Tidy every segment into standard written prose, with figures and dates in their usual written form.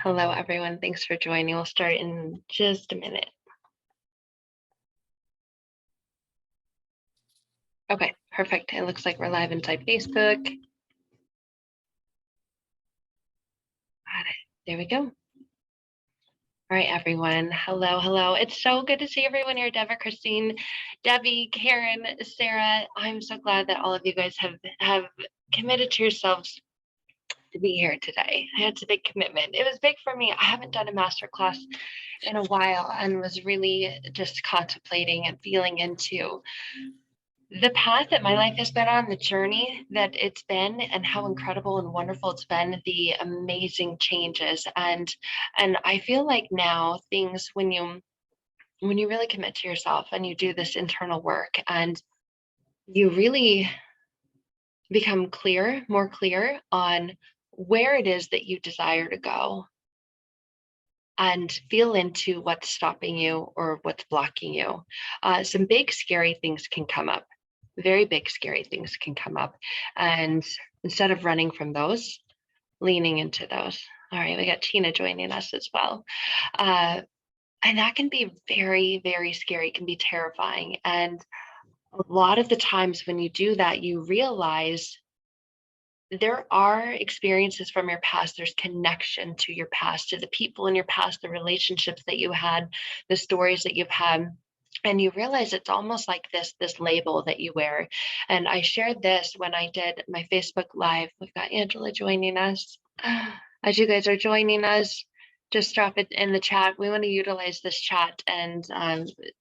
Hello, everyone. Thanks for joining. We'll start in just a minute. Okay, perfect. It looks like we're live inside Facebook. Got it. There we go. All right, everyone. Hello. It's so good to see everyone here. Deborah, Christine, Debbie, Karen, Sarah. I'm so glad that all of you guys have committed to yourselves to be here today. It's a big commitment. It was big for me. I haven't done a masterclass in a while and was really just contemplating and feeling into the path that my life has been on, the journey that it's been, and how incredible and wonderful it's been, the amazing changes. And I feel like now things, when you really commit to yourself and you do this internal work and you really become more clear on where it is that you desire to go and feel into what's stopping you or what's blocking you. Some big scary things can come up. Very big scary things can come up. And instead of running from those, leaning into those. All right, we got Tina joining us as well. And that can be very, very scary, it can be terrifying. And a lot of the times when you do that, you realize there are experiences from your past, there's connection to your past, to the people in your past, the relationships that you had, the stories that you've had, and you realize it's almost like this label that you wear. And I shared this when I did my Facebook Live. We've got Angela joining us. As you guys are joining us, just drop it in the chat. We want to utilize this chat, and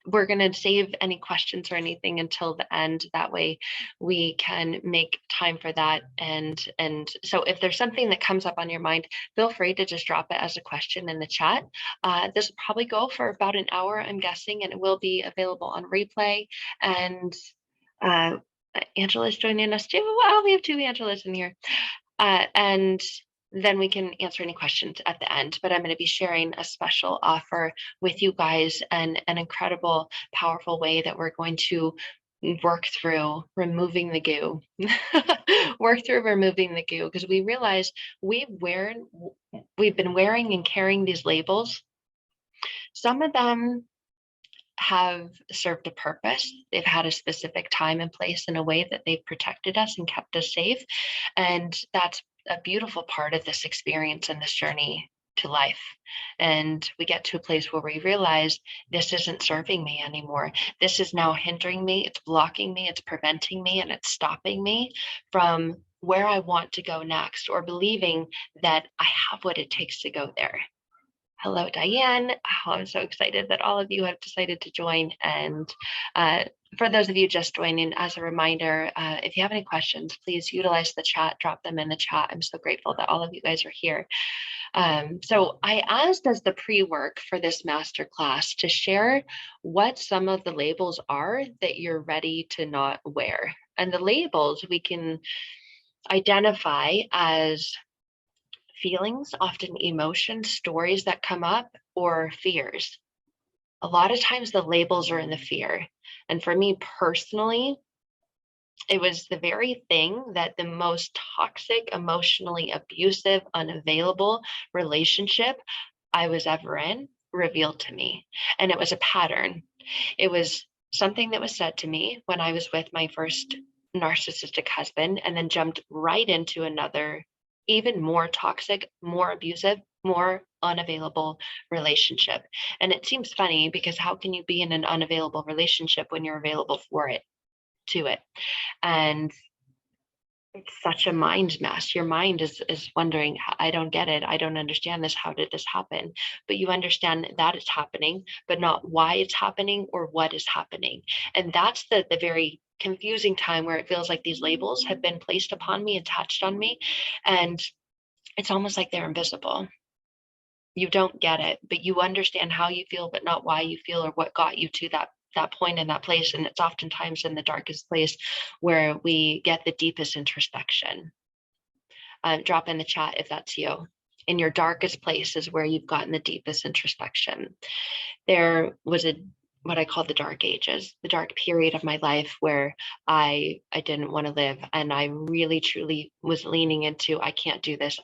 we're going to save any questions or anything until the end. That way we can make time for that. And so if there's something that comes up on your mind, feel free to just drop it as a question in the chat. This will probably go for about an hour, I'm guessing, and it will be available on replay. And Angela's joining us too. Wow, we have two Angelas in here. And then we can answer any questions at the end. But I'm going to be sharing a special offer with you guys, and an incredible, powerful way that we're going to work through removing the goo. Work through removing the goo, because we realize we've been wearing and carrying these labels. Some of them have served a purpose. They've had a specific time and place in a way that they've protected us and kept us safe. And that's a beautiful part of this experience and this journey to life. And we get to a place where we realize this isn't serving me anymore. This is now hindering me. It's blocking me. It's preventing me, and it's stopping me from where I want to go next, or believing that I have what it takes to go there. Hello, Diane. Oh, I'm so excited that all of you have decided to join. And for those of you just joining, as a reminder, if you have any questions, please utilize the chat, drop them in the chat. I'm so grateful that all of you guys are here. So I asked as the pre-work for this masterclass to share what some of the labels are that you're ready to not wear. And the labels we can identify as feelings, often emotions, stories that come up, or fears. A lot of times the labels are in the fear. And for me personally, it was the very thing that the most toxic, emotionally abusive, unavailable relationship I was ever in revealed to me. And it was a pattern. It was something that was said to me when I was with my first narcissistic husband, and then jumped right into another, even more toxic, more abusive, more unavailable relationship. And it seems funny, because how can you be in an unavailable relationship when you're available to it? And it's such a mind mess. Your mind is wondering, I don't get it. I don't understand this. How did this happen? But you understand that it's happening, but not why it's happening or what is happening. And that's the very confusing time where it feels like these labels have been placed upon me, attached on me, and it's almost like they're invisible. You don't get it, but you understand how you feel, but not why you feel or what got you to that point in that place. And it's oftentimes in the darkest place where we get the deepest introspection. Drop in the chat if that's you. In your darkest place is where you've gotten the deepest introspection. There was what I call the dark ages, the dark period of my life where I didn't want to live. And I really, truly was leaning into, I can't do this.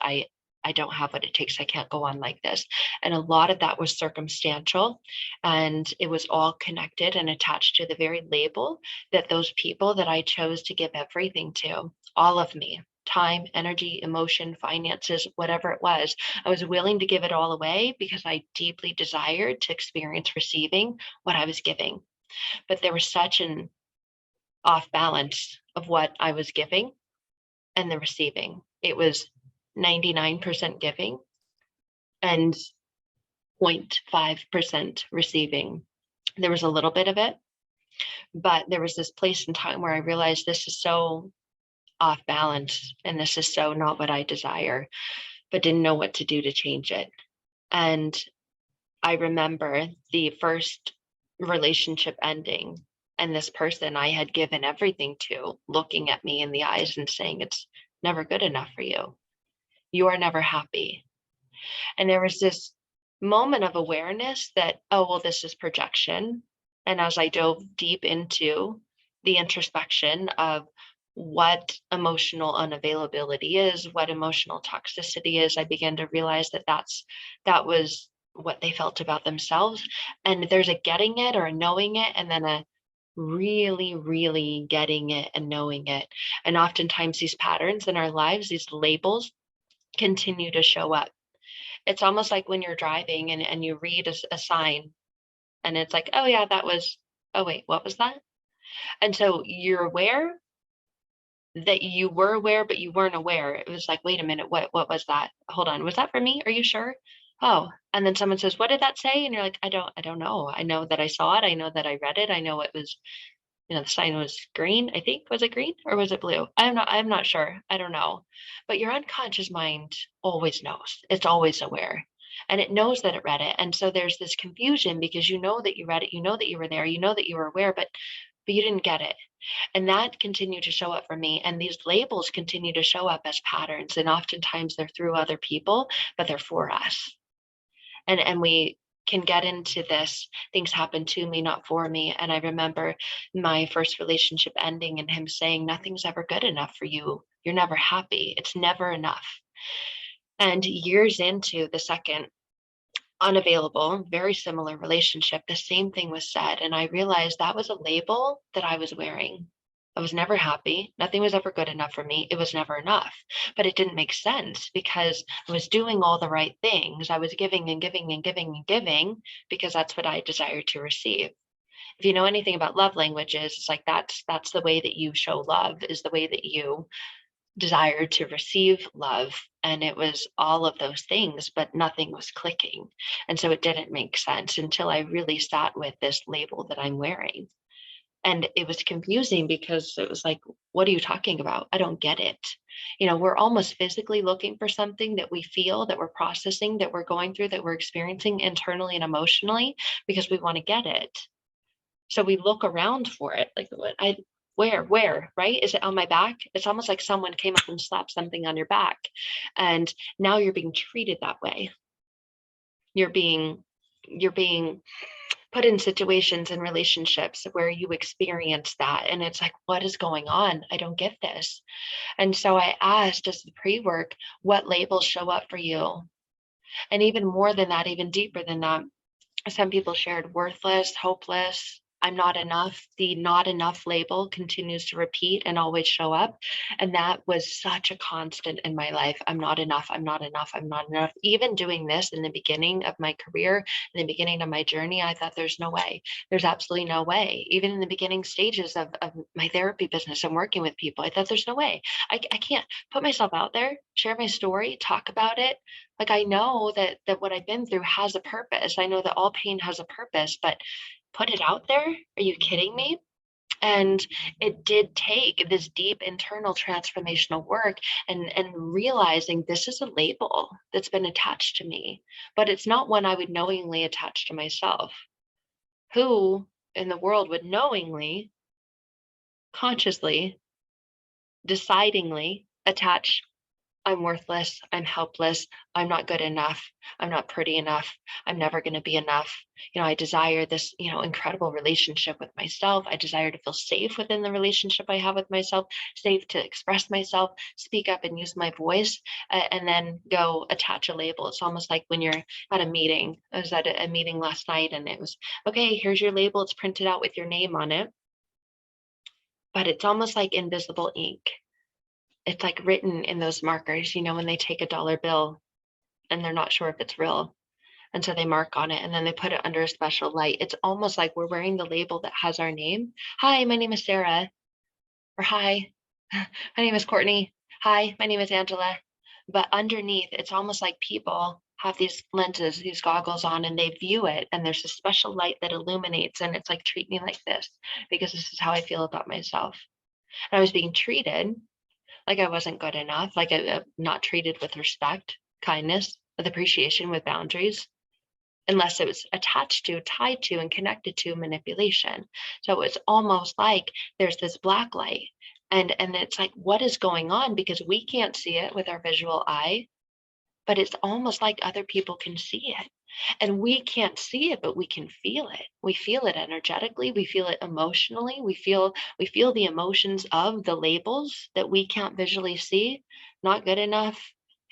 I don't have what it takes. I can't go on like this. And a lot of that was circumstantial, and it was all connected and attached to the very label that those people that I chose to give everything to, all of me, time, energy, emotion, finances, whatever it was, I was willing to give it all away because I deeply desired to experience receiving what I was giving. But there was such an off balance of what I was giving and the receiving. It was 99% giving and 0.5% receiving. There was a little bit of it, but there was this place and time where I realized this is so off balance and this is so not what I desire, but didn't know what to do to change it. And I remember the first relationship ending, and this person I had given everything to looking at me in the eyes and saying, "It's never good enough for you. You are never happy." And there was this moment of awareness that, oh, well, this is projection. And as I dove deep into the introspection of what emotional unavailability is, what emotional toxicity is, I began to realize that that was what they felt about themselves. And there's a getting it or a knowing it, and then a really, really getting it and knowing it. And oftentimes these patterns in our lives, these labels continue to show up. It's almost like when you're driving and you read a sign and it's like, oh yeah, that was, oh wait, what was that? And so you're aware that you were aware, but you weren't aware. It was like, wait a minute, what was that? Hold on, was that for me? Are you sure? Oh, and then someone says, what did that say? And you're like, I don't know. I know that I saw it. I know that I read it. I know it was, the sign was green, I think. Was it green or was it blue? I'm not sure. I don't know. But your unconscious mind always knows. It's always aware. And it knows that it read it. And so there's this confusion because you know that you read it, you know that you were there, you know that you were aware, but you didn't get it. And that continued to show up for me. And these labels continue to show up as patterns. And oftentimes they're through other people, but they're for us. And we can get into this, things happen to me, not for me. And I remember my first relationship ending and him saying, nothing's ever good enough for you. You're never happy. It's never enough. And years into the second unavailable, very similar relationship, the same thing was said. And I realized that was a label that I was wearing. I was never happy. Nothing was ever good enough for me. It was never enough. But it didn't make sense because I was doing all the right things. I was giving and giving and giving and giving because that's what I desired to receive. If you know anything about love languages, it's like that's the way that you show love, is the way that you desire to receive love. And it was all of those things, but nothing was clicking. And so it didn't make sense until I really sat with this label that I'm wearing. And it was confusing because it was like, what are you talking about? I don't get it. We're almost physically looking for something that we feel, that we're processing, that we're going through, that we're experiencing internally and emotionally because we want to get it. So we look around for it. Like, where, right? Is it on my back? It's almost like someone came up and slapped something on your back. And now you're being treated that way. You're being put in situations and relationships where you experience that. And it's like, what is going on? I don't get this. And so I asked, as the pre-work, what labels show up for you? And even more than that, even deeper than that, some people shared worthless, hopeless, I'm not enough. The not enough label continues to repeat and always show up. And that was such a constant in my life. I'm not enough. I'm not enough. I'm not enough. Even doing this in the beginning of my career, in the beginning of my journey, I thought there's no way. There's absolutely no way. Even in the beginning stages of my therapy business and working with people, I thought there's no way. I can't put myself out there, share my story, talk about it. Like, I know that what I've been through has a purpose. I know that all pain has a purpose, but put it out there? Are you kidding me? And it did take this deep internal transformational work and realizing this is a label that's been attached to me, but it's not one I would knowingly attach to myself. Who in the world would knowingly, consciously, decidingly attach I'm worthless, I'm helpless, I'm not good enough, I'm not pretty enough, I'm never going to be enough. I desire this, incredible relationship with myself. I desire to feel safe within the relationship I have with myself, safe to express myself, speak up and use my voice, and then go attach a label. It's almost like when you're at a meeting. I was at a meeting last night and it was, okay, here's your label. It's printed out with your name on it, but it's almost like invisible ink. It's like written in those markers, when they take a dollar bill and they're not sure if it's real. And so they mark on it and then they put it under a special light. It's almost like we're wearing the label that has our name. Hi, my name is Sarah. Or hi, my name is Courtney. Hi, my name is Angela. But underneath, it's almost like people have these lenses, these goggles on, and they view it. And there's a special light that illuminates. And it's like, treat me like this because this is how I feel about myself. And I was being treated like I wasn't good enough, like not treated with respect, kindness, with appreciation, with boundaries, unless it was attached to, tied to, and connected to manipulation. So it's almost like there's this black light. And it's like, what is going on? Because we can't see it with our visual eye, but it's almost like other people can see it. And we can't see it, but we can feel it. We feel it energetically. We feel it emotionally. We feel the emotions of the labels that we can't visually see. Not good enough,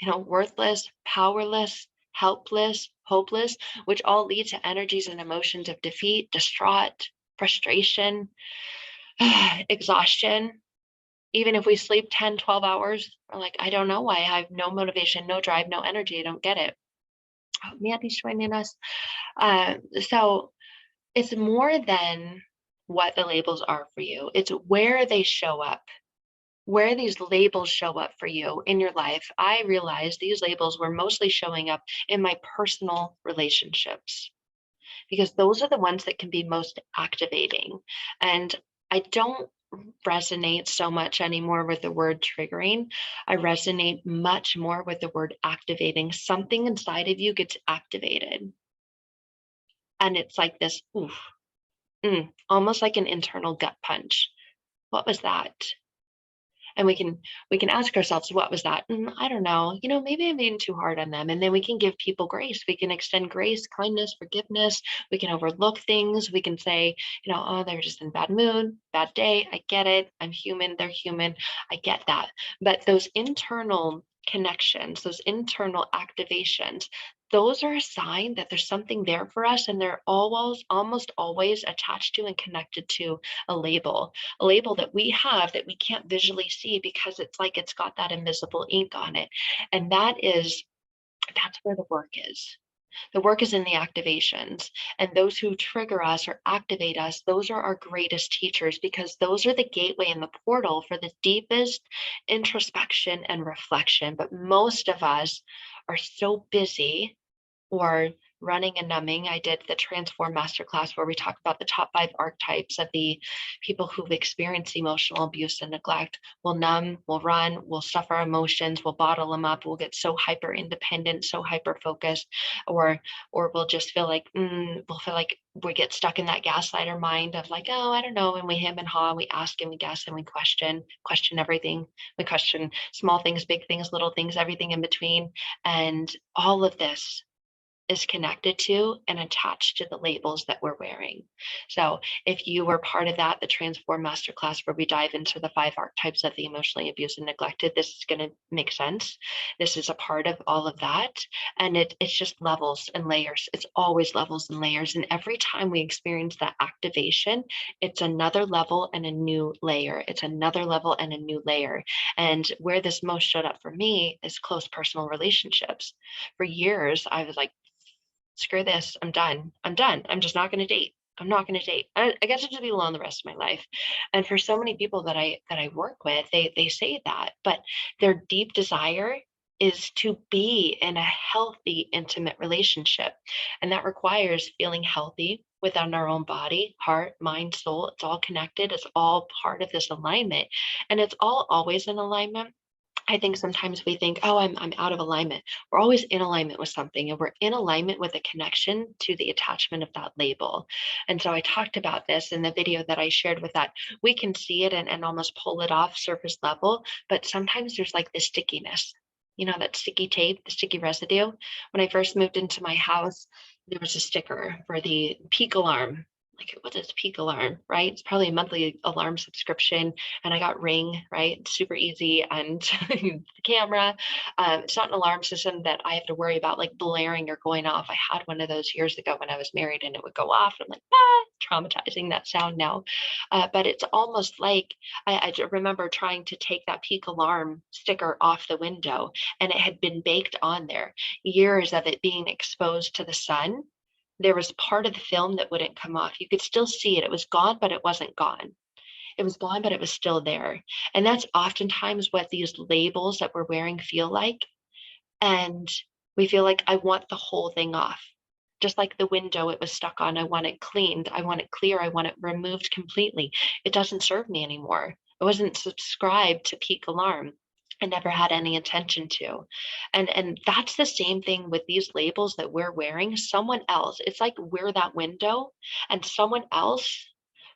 worthless, powerless, helpless, hopeless, which all lead to energies and emotions of defeat, distraught, frustration, exhaustion. Even if we sleep 10, 12 hours, we're like, I don't know why I have no motivation, no drive, no energy. I don't get it. Oh, Mandy's joining us. So it's more than what the labels are for you. It's where they show up, where these labels show up for you in your life. I realized these labels were mostly showing up in my personal relationships because those are the ones that can be most activating. And I don't resonate so much anymore with the word triggering. I resonate much more with the word activating. Something inside of you gets activated. And it's like this, oof, almost like an internal gut punch. What was that? And we can ask ourselves, what was that? I don't know, maybe I'm being too hard on them. And then we can give people grace. We can extend grace, kindness, forgiveness. We can overlook things. We can say, oh, they're just in bad mood, bad day. I get it. I'm human, they're human. I get that. But those internal connections, those internal activations, those are a sign that there's something there for us, and they're almost always attached to and connected to a label that we have that we can't visually see because it's like it's got that invisible ink on it. And that's where the work is. The work is in the activations. And those who trigger us or activate us, those are our greatest teachers because those are the gateway and the portal for the deepest introspection and reflection. But most of us are so busy or running and numbing. I did the Transform Masterclass where we talk about the top 5 archetypes of the people who've experienced emotional abuse and neglect. We'll numb, we'll run, we'll stuff our emotions, we'll bottle them up, we'll get so hyper independent, so hyper focused, or we'll just feel like we get stuck in that gaslighter mind of like, oh, I don't know, and we hem and haw, and we ask and we guess and we question everything. We question small things, big things, little things, everything in between, and all of this is connected to and attached to the labels that we're wearing. So if you were part of that, the Transform Masterclass, where we dive into the 5 archetypes of the emotionally abused and neglected, this is going to make sense. This is a part of all of that. And it's just levels and layers. It's always levels and layers. And every time we experience that activation, it's another level and a new layer. It's another level and a new layer. And where this most showed up for me is close personal relationships. For years, I was like, screw this. I'm done. I'm just not going to date. I'm not going to date. I guess I'll just be alone the rest of my life. And for so many people that I work with, they say that, but their deep desire is to be in a healthy, intimate relationship. And that requires feeling healthy within our own body, heart, mind, soul. It's all connected. It's all part of this alignment. And it's all always in alignment. I think sometimes we think, oh, I'm out of alignment. We're always in alignment with something, and we're in alignment with a connection to the attachment of that label. And so I talked about this in the video that I shared with that. We can see it and almost pull it off surface level, but sometimes there's like this stickiness. that sticky tape, the sticky residue. When I first moved into my house, there was a sticker for the peak alarm. Like, what is peak alarm, right? It's probably a monthly alarm subscription. And I got Ring, right? It's super easy. And the camera, it's not an alarm system that I have to worry about like blaring or going off. I had one of those years ago when I was married and it would go off. I'm like, traumatizing that sound now. But it's almost like I remember trying to take that peak alarm sticker off the window and it had been baked on there. Years of it being exposed to the sun, there was part of the film that wouldn't come off. You could still see it. It was gone, but it wasn't gone. It was gone, but it was still there. And that's oftentimes what these labels that we're wearing feel like. And we feel like, I want the whole thing off. Just like the window it was stuck on, I want it cleaned. I want it clear. I want it removed completely. It doesn't serve me anymore. I wasn't subscribed to peak alarm. I never had any intention to. And that's the same thing with these labels that we're wearing. Someone else, it's like we're that window and someone else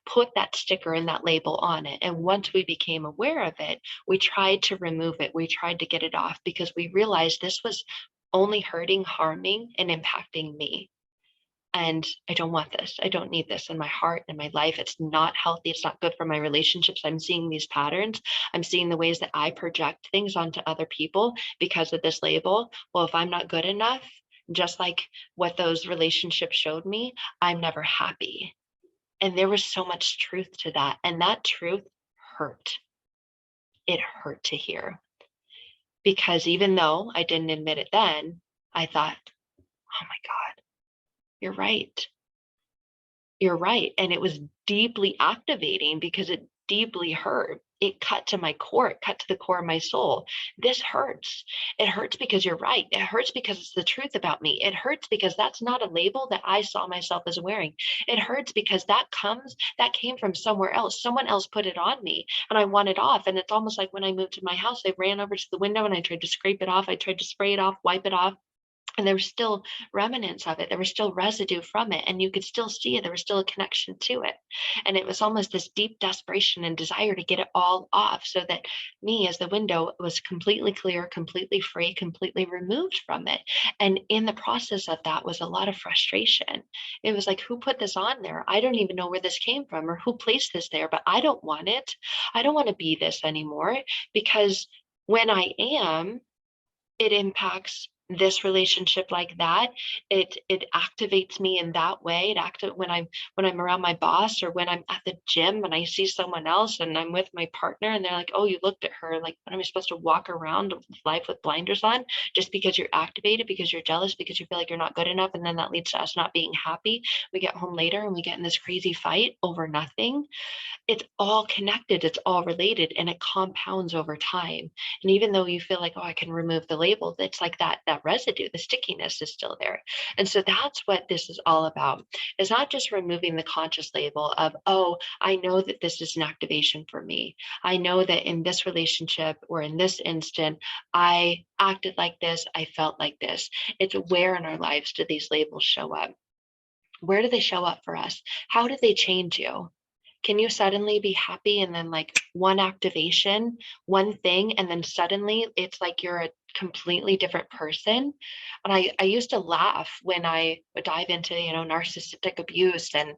put that sticker and that label on it. And once we became aware of it, we tried to remove it. We tried to get it off because we realized this was only hurting, harming, and impacting me. And I don't want this. I don't need this in my heart and my life. It's not healthy. It's not good for my relationships. I'm seeing these patterns. I'm seeing the ways that I project things onto other people because of this label. Well, if I'm not good enough, just like what those relationships showed me, I'm never happy. And there was so much truth to that. And that truth hurt. It hurt to hear. Because even though I didn't admit it then, I thought, oh my God, you're right. You're right. And it was deeply activating because it deeply hurt. It cut to my core. It cut to the core of my soul. This hurts. It hurts because you're right. It hurts because it's the truth about me. It hurts because that's not a label that I saw myself as wearing. It hurts because that came from somewhere else. Someone else put it on me and I want it off. And it's almost like when I moved to my house, I ran over to the window and I tried to scrape it off. I tried to spray it off, wipe it off. And there was still remnants of it. There was still residue from it. And you could still see it. There was still a connection to it. And it was almost this deep desperation and desire to get it all off so that me as the window was completely clear, completely free, completely removed from it. And in the process of that was a lot of frustration. It was like, who put this on there? I don't even know where this came from or who placed this there, but I don't want it. I don't want to be this anymore because when I am, it impacts this relationship like that. It activates me in that way. It activates when I'm around my boss or when I'm at the gym and I see someone else and I'm with my partner and they're like, oh, you looked at her. Like, what am I supposed to walk around life with blinders on just because you're activated, because you're jealous, because you feel like you're not good enough? And then that leads to us not being happy. We get home later and we get in this crazy fight over nothing. It's all connected, it's all related, and it compounds over time. And even though you feel like, oh, I can remove the label, it's like that residue, the stickiness is still there. And so that's what this is all about. It's not just removing the conscious label of, oh, I know that this is an activation for me. I know that in this relationship or in this instant, I acted like this, I felt like this. It's where in our lives do these labels show up? Where do they show up for us? How do they change you? Can you suddenly be happy and then like one activation, one thing, and then suddenly it's like you're a completely different person? And I used to laugh when I would dive into, narcissistic abuse and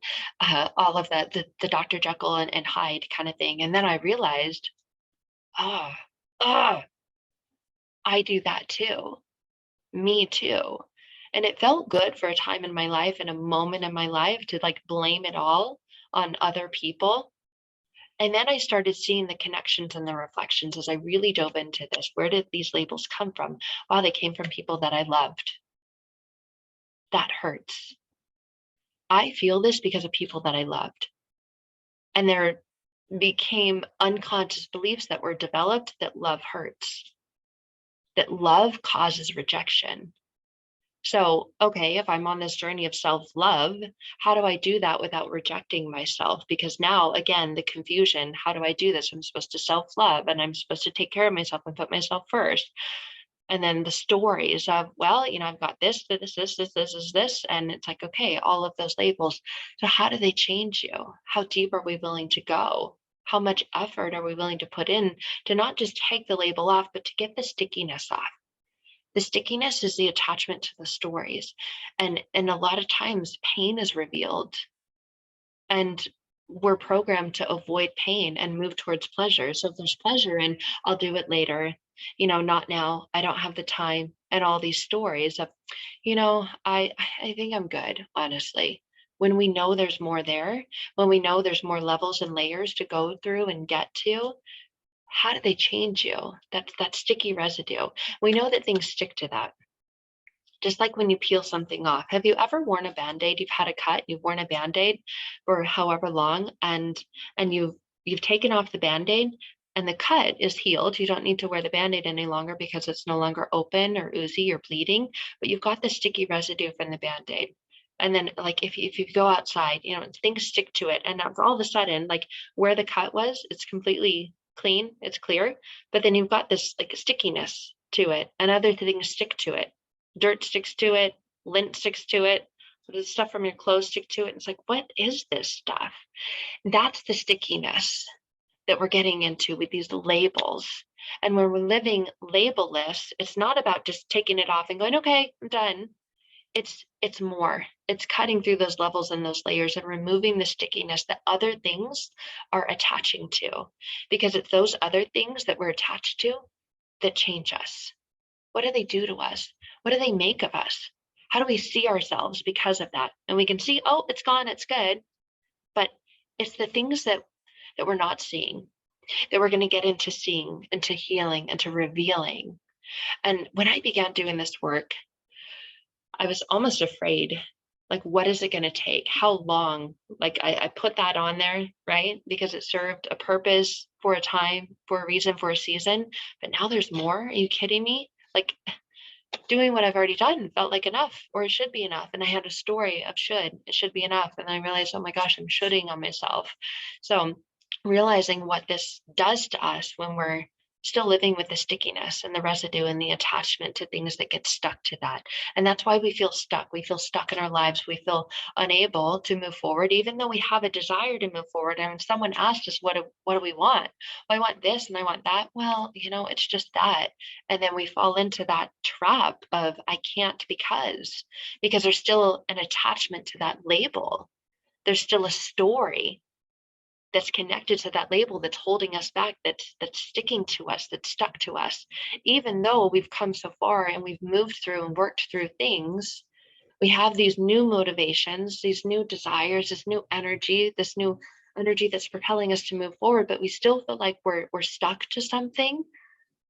all of that, the Dr. Jekyll and Hyde kind of thing. And then I realized, oh, oh, I do that too. Me too. And it felt good for a time in my life and a moment in my life to like blame it all on other people. And then I started seeing the connections and the reflections as I really dove into this. Where did these labels come from? Wow, they came from people that I loved. That hurts. I feel this because of people that I loved. And there became unconscious beliefs that were developed that love hurts, that love causes rejection. So, okay, if I'm on this journey of self-love, how do I do that without rejecting myself? Because now, again, the confusion, how do I do this? I'm supposed to self-love and I'm supposed to take care of myself and put myself first. And then the stories of, well, I've got this, and it's like, okay, all of those labels. So how do they change you? How deep are we willing to go? How much effort are we willing to put in to not just take the label off, but to get the stickiness off? The stickiness is the attachment to the stories. And a lot of times pain is revealed, and we're programmed to avoid pain and move towards pleasure. So if there's pleasure and I'll do it later, not now, I don't have the time, and all these stories of, I think I'm good, honestly. When we know there's more there, when we know there's more levels and layers to go through and get to, how do they change you? That's that sticky residue. We know that things stick to that. Just like when you peel something off. Have you ever worn a Band-Aid? You've had a cut, you've worn a Band-Aid for however long, and you've taken off the Band-Aid and the cut is healed. You don't need to wear the Band-Aid any longer because it's no longer open or oozy or bleeding, but you've got the sticky residue from the Band-Aid. And then like if you go outside, things stick to it. And now all of a sudden, like where the cut was, it's completely clean, it's clear, but then you've got this like stickiness to it, and other things stick to it. Dirt sticks to it, lint sticks to it, the stuff from your clothes stick to it. It's like, what is this stuff? That's the stickiness that we're getting into with these labels. And when we're living labelless, it's not about just taking it off and going, okay, I'm done. It's more. It's cutting through those levels and those layers and removing the stickiness that other things are attaching to. Because it's those other things that we're attached to that change us. What do they do to us? What do they make of us? How do we see ourselves because of that? And we can see, oh, it's gone, it's good. But it's the things that we're not seeing, that we're going to get into seeing, into healing, into revealing. And when I began doing this work, I was almost afraid. Like, what is it going to take? How long? Like, I put that on there, right? Because it served a purpose for a time, for a reason, for a season. But now there's more. Are you kidding me? Like, doing what I've already done felt like enough, or it should be enough. And I had a story of it should be enough. And I realized, oh my gosh, I'm shoulding on myself. So realizing what this does to us when we're still living with the stickiness and the residue and the attachment to things that get stuck to that. And that's why we feel stuck. We feel stuck in our lives. We feel unable to move forward, even though we have a desire to move forward. And someone asked us, what do we want? Well, I want this and I want that. Well, it's just that. And then we fall into that trap of I can't because there's still an attachment to that label. There's still a story that's connected to that label that's holding us back, that's sticking to us, that's stuck to us. Even though we've come so far and we've moved through and worked through things, we have these new motivations, these new desires, this new energy, that's propelling us to move forward, but we still feel like we're stuck to something.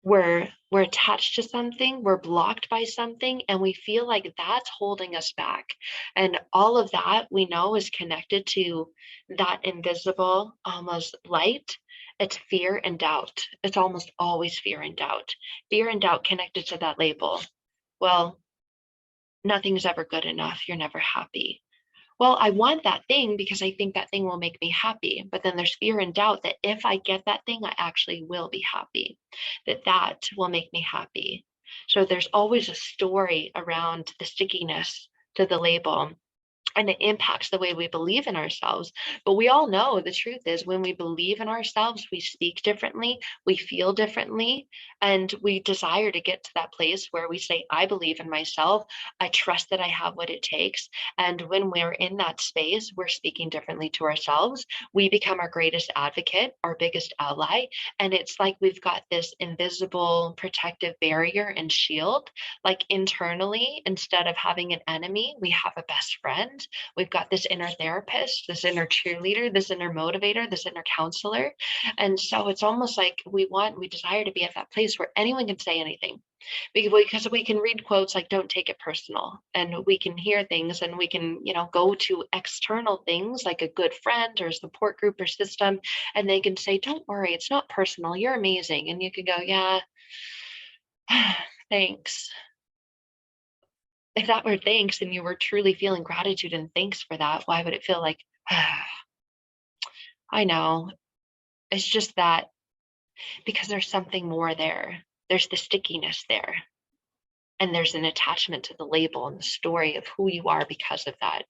We're attached to something, we're blocked by something, and we feel like that's holding us back. And all of that we know is connected to that invisible almost light. It's fear and doubt. It's almost always fear and doubt. Fear and doubt connected to that label. Well, nothing's ever good enough. You're never happy. Well, I want that thing because I think that thing will make me happy. But then there's fear and doubt that if I get that thing, I actually will be happy, that will make me happy. So there's always a story around the stickiness to the label. And it impacts the way we believe in ourselves. But we all know the truth is when we believe in ourselves, we speak differently, we feel differently, and we desire to get to that place where we say, I believe in myself. I trust that I have what it takes. And when we're in that space, we're speaking differently to ourselves. We become our greatest advocate, our biggest ally. And it's like we've got this invisible protective barrier and shield. Like internally, instead of having an enemy, we have a best friend. We've got this inner therapist, this inner cheerleader, this inner motivator, this inner counselor. And so it's almost like we desire to be at that place where anyone can say anything. Because we can read quotes like don't take it personal, and we can hear things and we can go to external things like a good friend or support group or system, and they can say, don't worry, it's not personal, you're amazing. And you can go, yeah, thanks. If that were thanks and you were truly feeling gratitude and thanks for that, why would it feel like, I know, it's just that because there's something more there. There's the stickiness there. And there's an attachment to the label and the story of who you are because of that.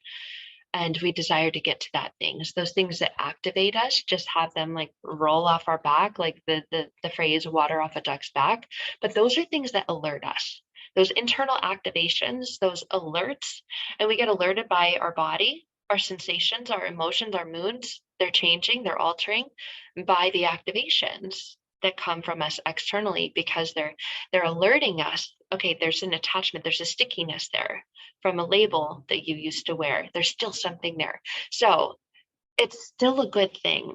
And we desire to get to that things. Those things that activate us, just have them like roll off our back, like the phrase water off a duck's back. But those are things that alert us. those internal activations, those alerts, and we get alerted by our body, our sensations, our emotions, our moods. They're changing, they're altering by the activations that come from us externally, because they're alerting us, okay, there's an attachment, there's a stickiness there from a label that you used to wear. There's still something there. So it's still a good thing.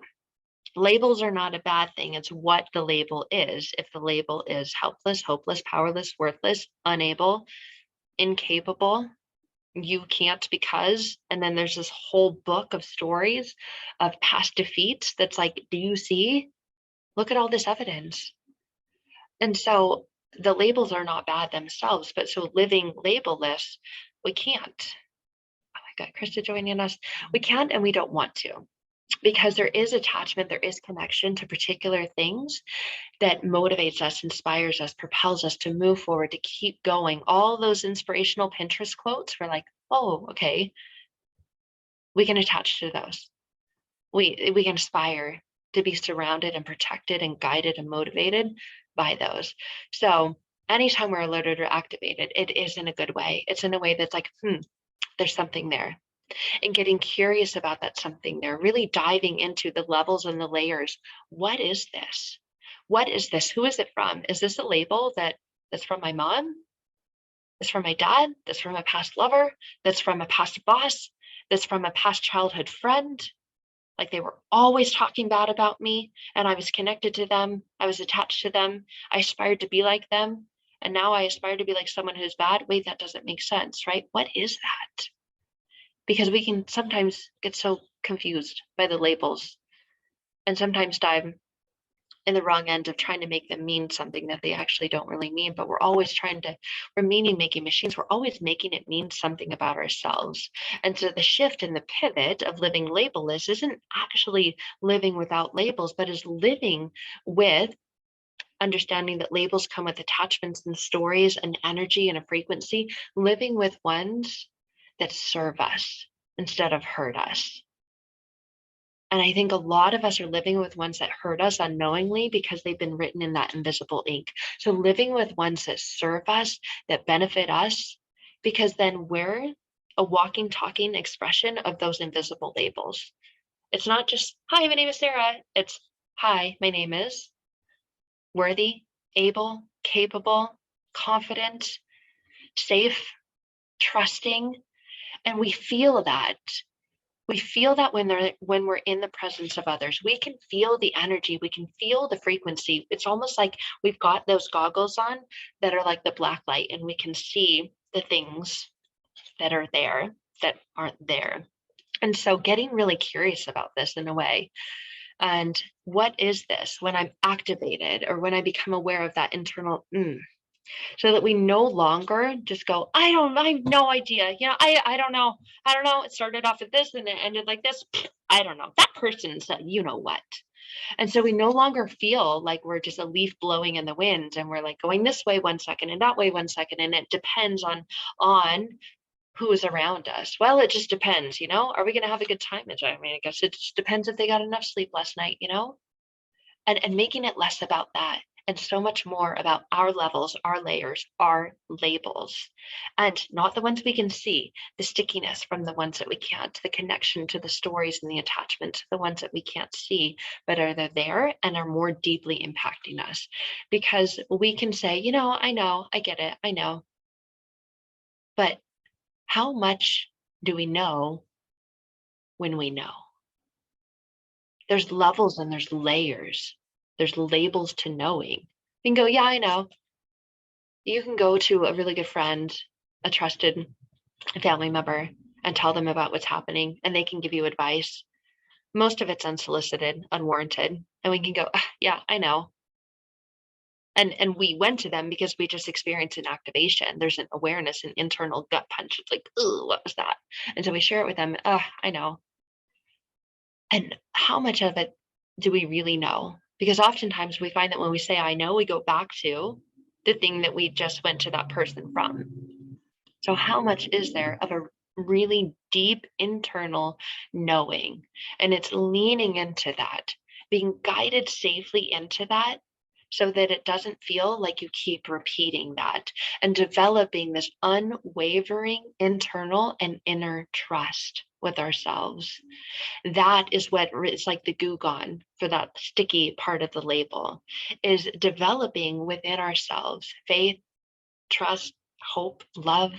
Labels are not a bad thing. It's what the label is. If the label is helpless, hopeless, powerless, worthless, unable, incapable, you can't because, and then there's this whole book of stories of past defeats that's like, do you see? Look at all this evidence. And so the labels are not bad themselves, but so living labelless, we can't. Oh my God, Krista joining us. We can't and we don't want to, because there is attachment, there is connection to particular things that motivates us, inspires us, propels us to move forward, to keep going. All those inspirational Pinterest quotes, we're like, oh, okay, we can attach to those. We can aspire to be surrounded and protected and guided and motivated by those. So anytime we're alerted or activated, it is in a good way. It's in a way that's like, there's something there. And getting curious about that something there, really diving into the levels and the layers. What is this? What is this? Who is it from? Is this a label that's from my mom? That's from my dad? That's from a past lover? That's from a past boss? That's from a past childhood friend? Like they were always talking bad about me and I was connected to them. I was attached to them. I aspired to be like them. And now I aspire to be like someone who's bad. Wait, that doesn't make sense, right? What is that? Because we can sometimes get so confused by the labels and sometimes dive in the wrong end of trying to make them mean something that they actually don't really mean. But we're always we're meaning making machines. We're always making it mean something about ourselves. And so the shift and the pivot of living labelless isn't actually living without labels, but is living with understanding that labels come with attachments and stories and energy and a frequency, living with ones that serve us instead of hurt us. And I think a lot of us are living with ones that hurt us unknowingly because they've been written in that invisible ink. So living with ones that serve us, that benefit us, because then we're a walking, talking expression of those invisible labels. It's not just, hi, my name is Sarah. It's, hi, my name is worthy, able, capable, confident, safe, trusting. And we feel that. We feel that when we're in the presence of others. We can feel the energy, we can feel the frequency. It's almost like we've got those goggles on that are like the black light, and we can see the things that are there that aren't there. And so getting really curious about this in a way. And what is this when I'm activated or when I become aware of that internal so that we no longer just go, I have no idea. I don't know. I don't know. It started off with this and it ended like this. I don't know. That person said, you know what? And so we no longer feel like we're just a leaf blowing in the wind and we're like going this way 1 second and that way 1 second. And it depends on who is around us. Well, it just depends, are we going to have a good time? I mean, I guess it just depends if they got enough sleep last night, and making it less about that and so much more about our levels, our layers, our labels, and not the ones we can see, the stickiness from the ones that we can't, the connection to the stories and the attachment to the ones that we can't see, but are there and are more deeply impacting us. Because we can say, I know, I get it, I know. But how much do we know when we know? There's levels and there's layers. There's labels to knowing. You can go, yeah, I know. You can go to a really good friend, a trusted family member, and tell them about what's happening, and they can give you advice. Most of it's unsolicited, unwarranted, and we can go, yeah, I know. And we went to them because we just experienced an activation. There's an awareness, an internal gut punch. It's like, ooh, what was that? And so we share it with them. I know. And how much of it do we really know? Because oftentimes we find that when we say, I know, we go back to the thing that we just went to that person from. So how much is there of a really deep internal knowing? And it's leaning into that, being guided safely into that so that it doesn't feel like you keep repeating that, and developing this unwavering internal and inner trust with ourselves. That is what it's like the goo gone for that sticky part of the label, is developing within ourselves faith, trust, hope, love,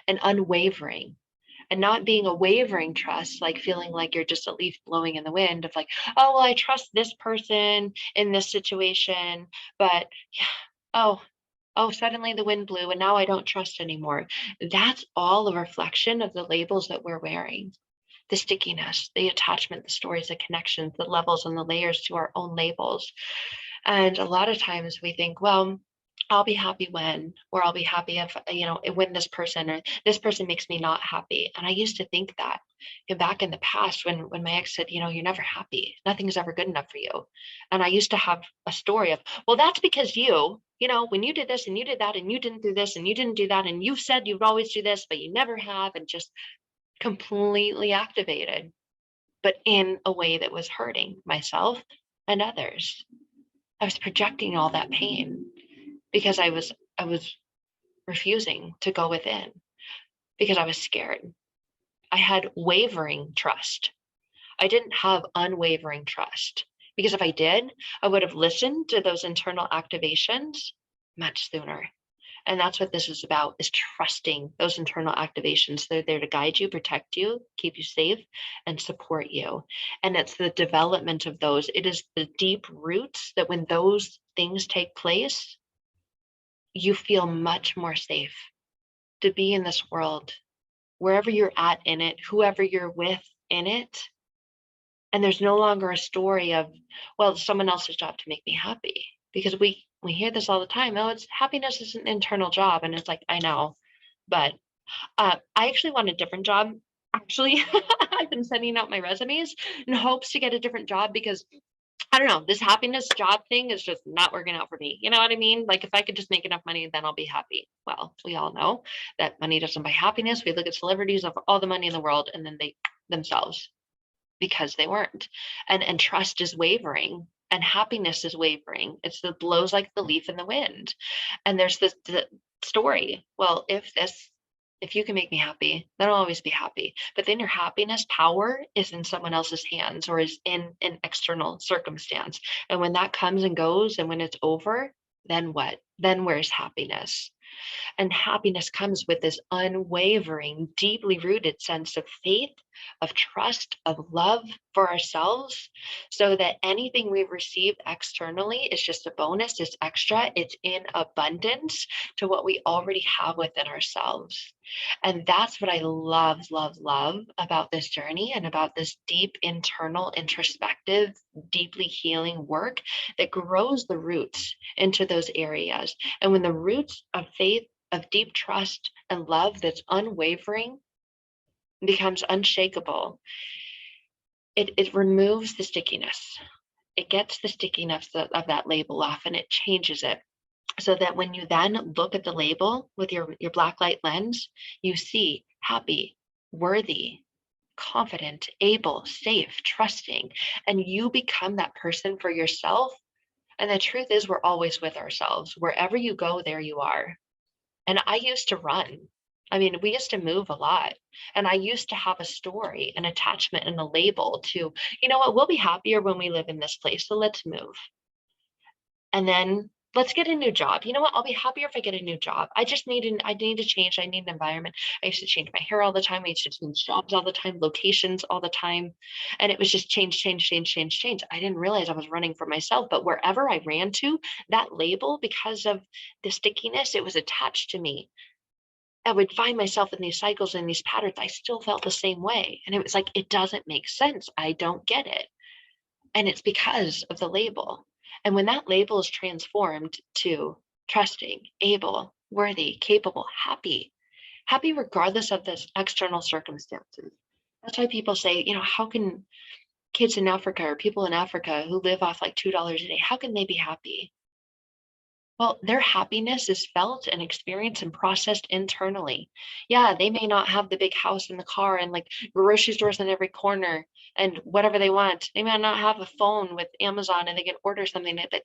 and unwavering. And not being a wavering trust, like feeling like you're just a leaf blowing in the wind of like, oh, well, I trust this person in this situation, but yeah, oh, suddenly the wind blew and now I don't trust anymore. That's all a reflection of the labels that we're wearing, the stickiness, the attachment, the stories, the connections, the levels and the layers to our own labels. And a lot of times we think, well, I'll be happy when, or I'll be happy if, when this person or this person makes me not happy. And I used to think that, back in the past when my ex said, you're never happy. Nothing's ever good enough for you. And I used to have a story of, well, that's because when you did this and you did that and you didn't do this and you didn't do that and you said you'd always do this, but you never have, and just completely activated, but in a way that was hurting myself and others. I was projecting all that pain because I was refusing to go within because I was scared. I had wavering trust. I didn't have unwavering trust, because if I did, I would have listened to those internal activations much sooner. And that's what this is about, is trusting those internal activations. They're there to guide you, protect you, keep you safe, and support you. And it's the development of those. It is the deep roots that when those things take place, you feel much more safe to be in this world, wherever you're at in it, whoever you're with in it. And there's no longer a story of, well, it's someone else's job to make me happy. Because we hear this all the time. Oh, it's happiness is an internal job. And it's like, I know, but I actually want a different job. Actually, I've been sending out my resumes in hopes to get a different job, because I don't know, this happiness job thing is just not working out for me. You know what I mean? Like, if I could just make enough money, then I'll be happy. Well, we all know that money doesn't buy happiness. We look at celebrities of all the money in the world, and then they themselves, because they weren't. And trust is wavering, and happiness is wavering. It's the blows like the leaf in the wind. And there's the story. Well, if you can make me happy, then I'll always be happy. But then your happiness power is in someone else's hands, or is in an external circumstance. And when that comes and goes, and when it's over, then what? Then where's happiness? And happiness comes with this unwavering, deeply rooted sense of faith, of trust, of love for ourselves, so that anything we receive externally is just a bonus, it's extra, it's in abundance to what we already have within ourselves. And that's what I love, love, love about this journey, and about this deep internal introspective, deeply healing work that grows the roots into those areas. And when the roots of faith, of deep trust and love that's unwavering becomes unshakable, it removes the stickiness. It gets the stickiness of that label off, and it changes it, so that when you then look at the label with your black light lens, you see happy, worthy, confident, able, safe, trusting, and you become that person for yourself. And the truth is, we're always with ourselves. Wherever you go, there you are. And I used to run. I mean, we used to move a lot. And I used to have a story, an attachment, and a label to, you know what, we'll be happier when we live in this place. So let's move. And then let's get a new job. You know what? I'll be happier if I get a new job. I need to change. I need an environment. I used to change my hair all the time. I used to change jobs all the time, locations all the time. And it was just change, change, change, change, change. I didn't realize I was running for myself, but wherever I ran to, that label, because of the stickiness, it was attached to me. I would find myself in these cycles and these patterns. I still felt the same way. And it was like, it doesn't make sense. I don't get it. And it's because of the label. And when that label is transformed to trusting, able, worthy, capable, happy, happy regardless of this external circumstances. That's why people say, how can kids in Africa or people in Africa who live off like $2 a day, how can they be happy? Well, their happiness is felt and experienced and processed internally. Yeah, they may not have the big house and the car and like grocery stores in every corner and whatever they want. They may not have a phone with Amazon and they can order something, but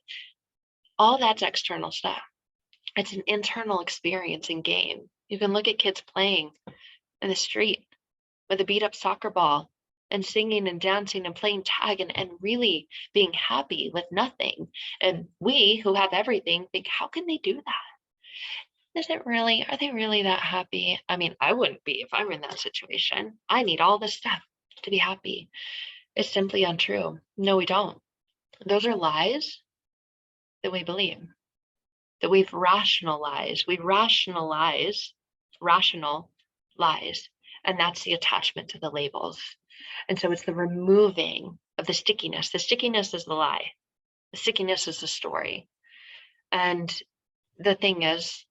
All that's external stuff. It's an internal experience and game. You can look at kids playing in the street with a beat up soccer ball and singing and dancing and playing tag and really being happy with nothing. And we who have everything think, how can they do that? Are they really that happy? I mean, I wouldn't be if I were in that situation. I need all this stuff to be happy. It's simply untrue. No, we don't. Those are lies that we believe, that we've rationalized. We rationalize rational lies. And that's the attachment to the labels. And so it's the removing of the stickiness. The stickiness is the lie. The stickiness is the story. And the thing is,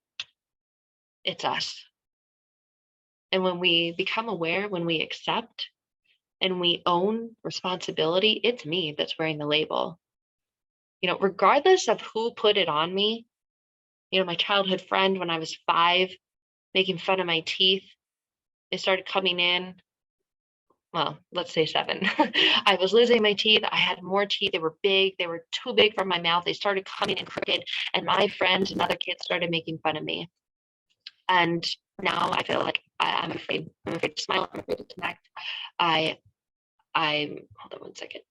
it's us. And when we become aware, when we accept and we own responsibility, it's me that's wearing the label. Regardless of who put it on me, my childhood friend when I was 5, making fun of my teeth, they started coming in. Well, let's say 7. I was losing my teeth. I had more teeth. They were big. They were too big for my mouth. They started coming in crooked. And my friends and other kids started making fun of me. And now I feel like I'm afraid. I'm afraid to smile. I'm afraid to connect. I'm hold on one second.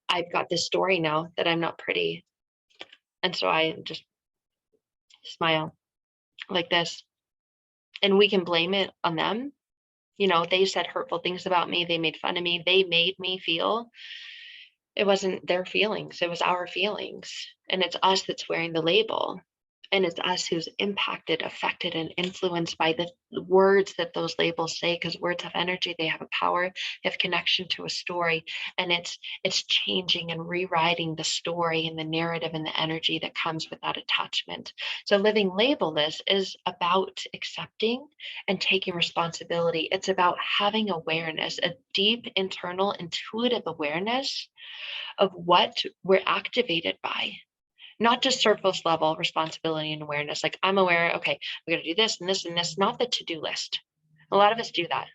I've got this story now that I'm not pretty. And so I just smile like this. And we can blame it on them. They said hurtful things about me. They made fun of me. They made me feel. It wasn't their feelings. It was our feelings. And it's us that's wearing the label. And it's us who's impacted, affected, and influenced by the words that those labels say, because words have energy, they have a power, they have connection to a story. And it's changing and rewriting the story and the narrative and the energy that comes with that attachment. So living labelless is about accepting and taking responsibility. It's about having awareness, a deep internal intuitive awareness of what we're activated by. Not just surface level responsibility and awareness. Like, I'm aware, okay, we got to do this and this and this, not the to-do list. A lot of us do that.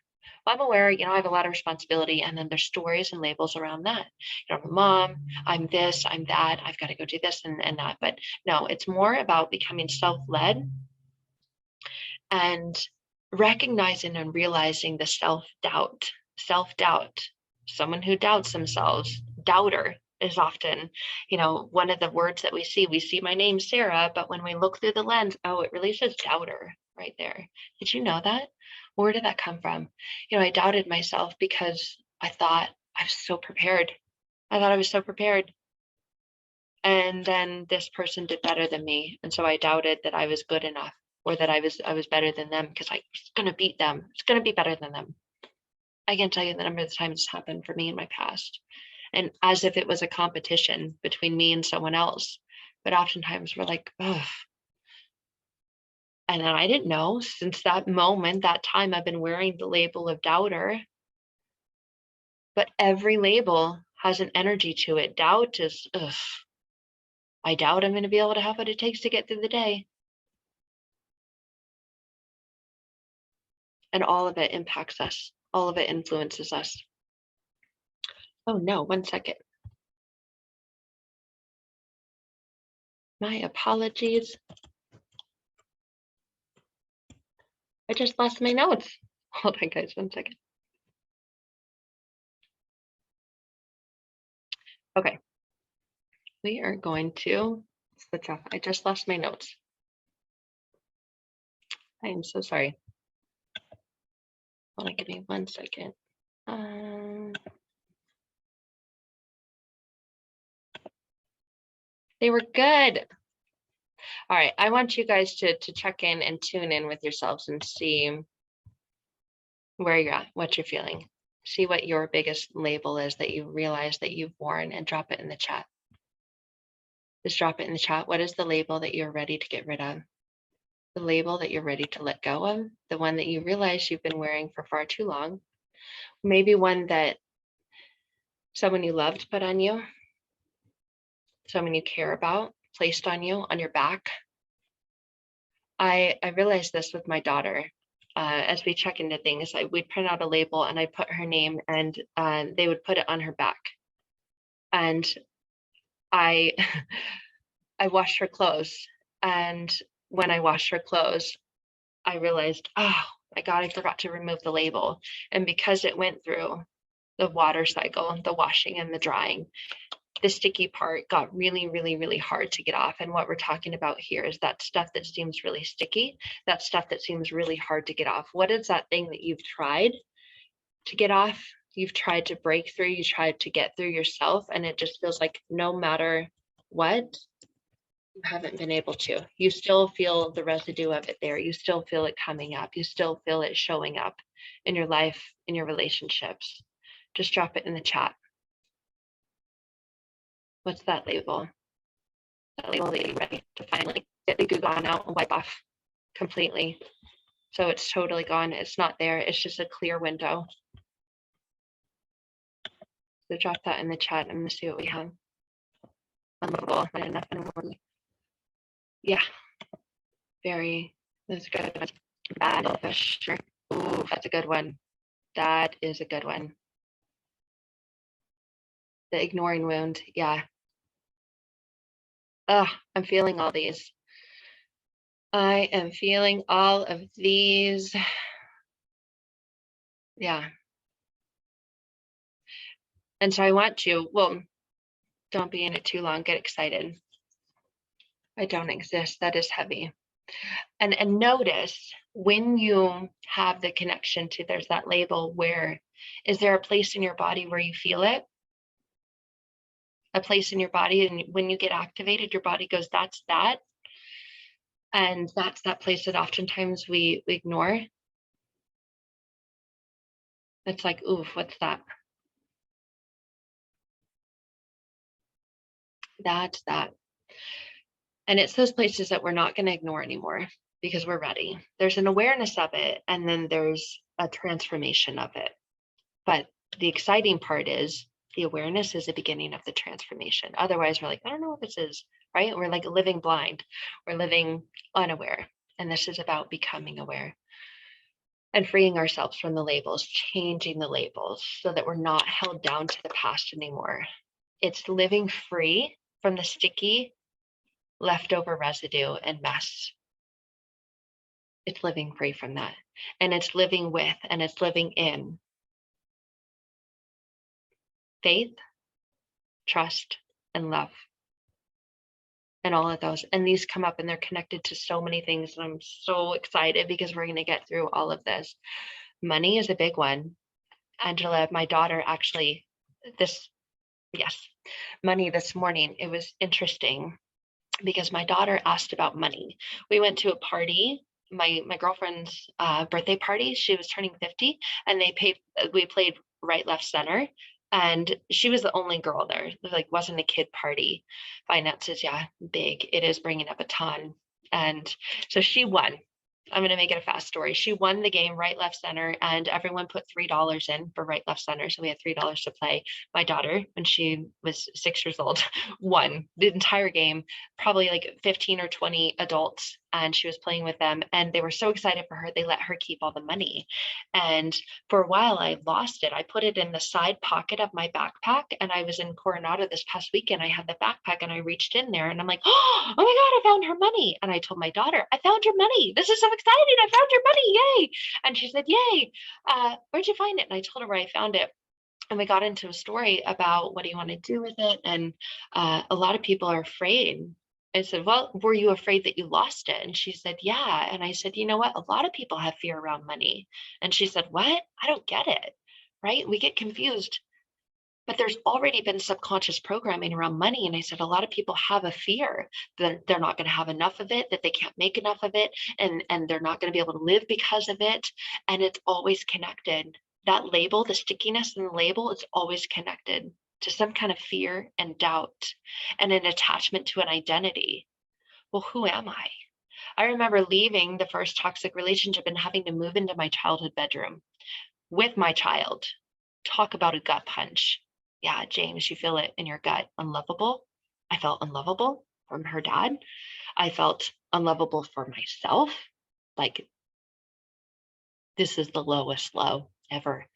I'm aware, I have a lot of responsibility, and then there's stories and labels around that. I'm a mom, I'm this, I'm that, I've got to go do this and that. But no, it's more about becoming self-led and recognizing and realizing the self-doubt. Someone who doubts themselves, doubter, is often, one of the words that we see my name, Sarah, but when we look through the lens, oh, it really says doubter right there. Did you know that? Where did that come from? I doubted myself because I thought I was so prepared. And then this person did better than me. And so I doubted that I was good enough, or that I was better than them, because I was going to beat them. It's going to be better than them. I can tell you the number of times it's happened for me in my past. And as if it was a competition between me and someone else. But oftentimes we're like, ugh. And then I didn't know, since that moment, that time, I've been wearing the label of doubter. But every label has an energy to it. Doubt is, ugh. I doubt I'm going to be able to have what it takes to get through the day. And all of it impacts us. All of it influences us. Oh no, one second. My apologies. I just lost my notes. Hold on, guys, one second. Okay. We are going to switch off. I just lost my notes. I am so sorry. Hold on, give me one second. They were good. All right, I want you guys to check in and tune in with yourselves and see where you're at, what you're feeling. See what your biggest label is that you realize that you've worn, and drop it in the chat. Just drop it in the chat. What is the label that you're ready to get rid of? The label that you're ready to let go of? The one that you realize you've been wearing for far too long? Maybe one that someone you loved put on you, someone you care about placed on you, on your back. I realized this with my daughter. As we check into things, we'd print out a label and I'd put her name, and they would put it on her back. And I I washed her clothes, and when I washed her clothes, I realized, oh my God, I forgot to remove the label. And because it went through the water cycle, the washing and the drying, the sticky part got really, really, really hard to get off. And what we're talking about here is that stuff that seems really sticky, that stuff that seems really hard to get off. What is that thing that you've tried to get off? You've tried to break through, you tried to get through yourself, and it just feels like no matter what, you haven't been able to. You still feel the residue of it there. You still feel it coming up. You still feel it showing up in your life, in your relationships. Just drop it in the chat. What's that label? That label that you're ready to finally get the goo gone out and wipe off completely. So it's totally gone. It's not there. It's just a clear window. So drop that in the chat. I'm going to see what we have. Unlovable. Not enough. Unworthy. Yeah. Very. That's a good one. Bad selfish. Sure. Ooh, that's a good one. That is a good one. The ignoring wound. Yeah. Oh, I'm feeling all these. I am feeling all of these. Yeah. And so I want to, well, don't be in it too long. Get excited. I don't exist. That is heavy. And notice when you have the connection to there's that label, where is there a place in your body where you feel it? A place in your body, and when you get activated, your body goes, that's that. And that's that place that oftentimes we ignore. It's like, ooh, what's that? That's that. And it's those places that we're not going to ignore anymore because we're ready. There's an awareness of it, and then there's a transformation of it. But the exciting part is the awareness is the beginning of the transformation. Otherwise, we're like, I don't know what this is, right? We're like living blind. We're living unaware. And this is about becoming aware and freeing ourselves from the labels, changing the labels so that we're not held down to the past anymore. It's living free from the sticky leftover residue and mess. It's living free from that. And it's living with, and it's living in faith, trust, and love. And all of those. And these come up and they're connected to so many things. And I'm so excited because we're going to get through all of this. Money is a big one. Angela, my daughter, actually, money this morning, it was interesting because my daughter asked about money. We went to a party, my girlfriend's birthday party. She was turning 50, and we played right, left, center. And she was the only girl there. It like wasn't a kid party. Finances, yeah, big. It is bringing up a ton. And so she won. I'm going to make it a fast story. She won the game right, left, center, and everyone put $3 in for right, left, center. So we had $3 to play. My daughter, when she was 6 years old, won the entire game, probably like 15 or 20 adults. And she was playing with them, and they were so excited for her. They let her keep all the money. And for a while, I lost it. I put it in the side pocket of my backpack. And I was in Coronado this past weekend. I had the backpack, and I reached in there, and I'm like, oh my God, I found her money. And I told my daughter, I found your money. This is so exciting. I found your money. Yay. And she said, yay. Where'd you find it? And I told her where I found it. And we got into a story about what do you want to do with it? And a lot of people are afraid. I said, well, were you afraid that you lost it? And she said, yeah. And I said, you know what? A lot of people have fear around money. And she said, what? I don't get it. Right? We get confused. But there's already been subconscious programming around money. And I said, a lot of people have a fear that they're not going to have enough of it, that they can't make enough of it, and they're not going to be able to live because of it. And it's always connected. That label, the stickiness in the label, it's always connected to some kind of fear and doubt and an attachment to an identity. Well, who am I? I remember leaving the first toxic relationship and having to move into my childhood bedroom with my child. Talk about a gut punch. Yeah, James, you feel it in your gut. Unlovable. I felt unlovable from her dad. I felt unlovable for myself. Like, this is the lowest low ever.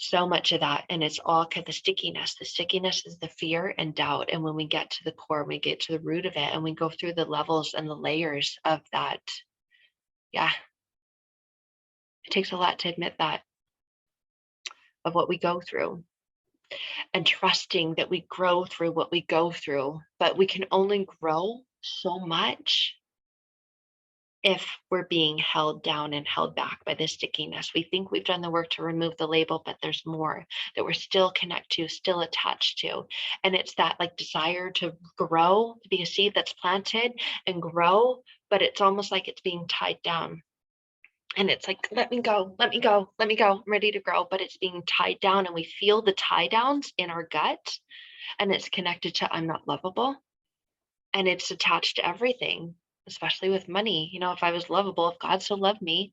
So much of that. And it's all kind of the stickiness. The stickiness is the fear and doubt. And when we get to the core, we get to the root of it and we go through the levels and the layers of that. Yeah. It takes a lot to admit that, of what we go through, and trusting that we grow through what we go through. But we can only grow so much if we're being held down and held back by the stickiness. We think we've done the work to remove the label, but there's more that we're still connected to, still attached to. And it's that like desire to grow, to be a seed that's planted and grow, but it's almost like it's being tied down. And it's like, let me go, let me go, let me go. I'm ready to grow, but it's being tied down. And we feel the tie downs in our gut. And it's connected to I'm not lovable. And it's attached to everything, especially with money. You know, if I was lovable, if God so loved me,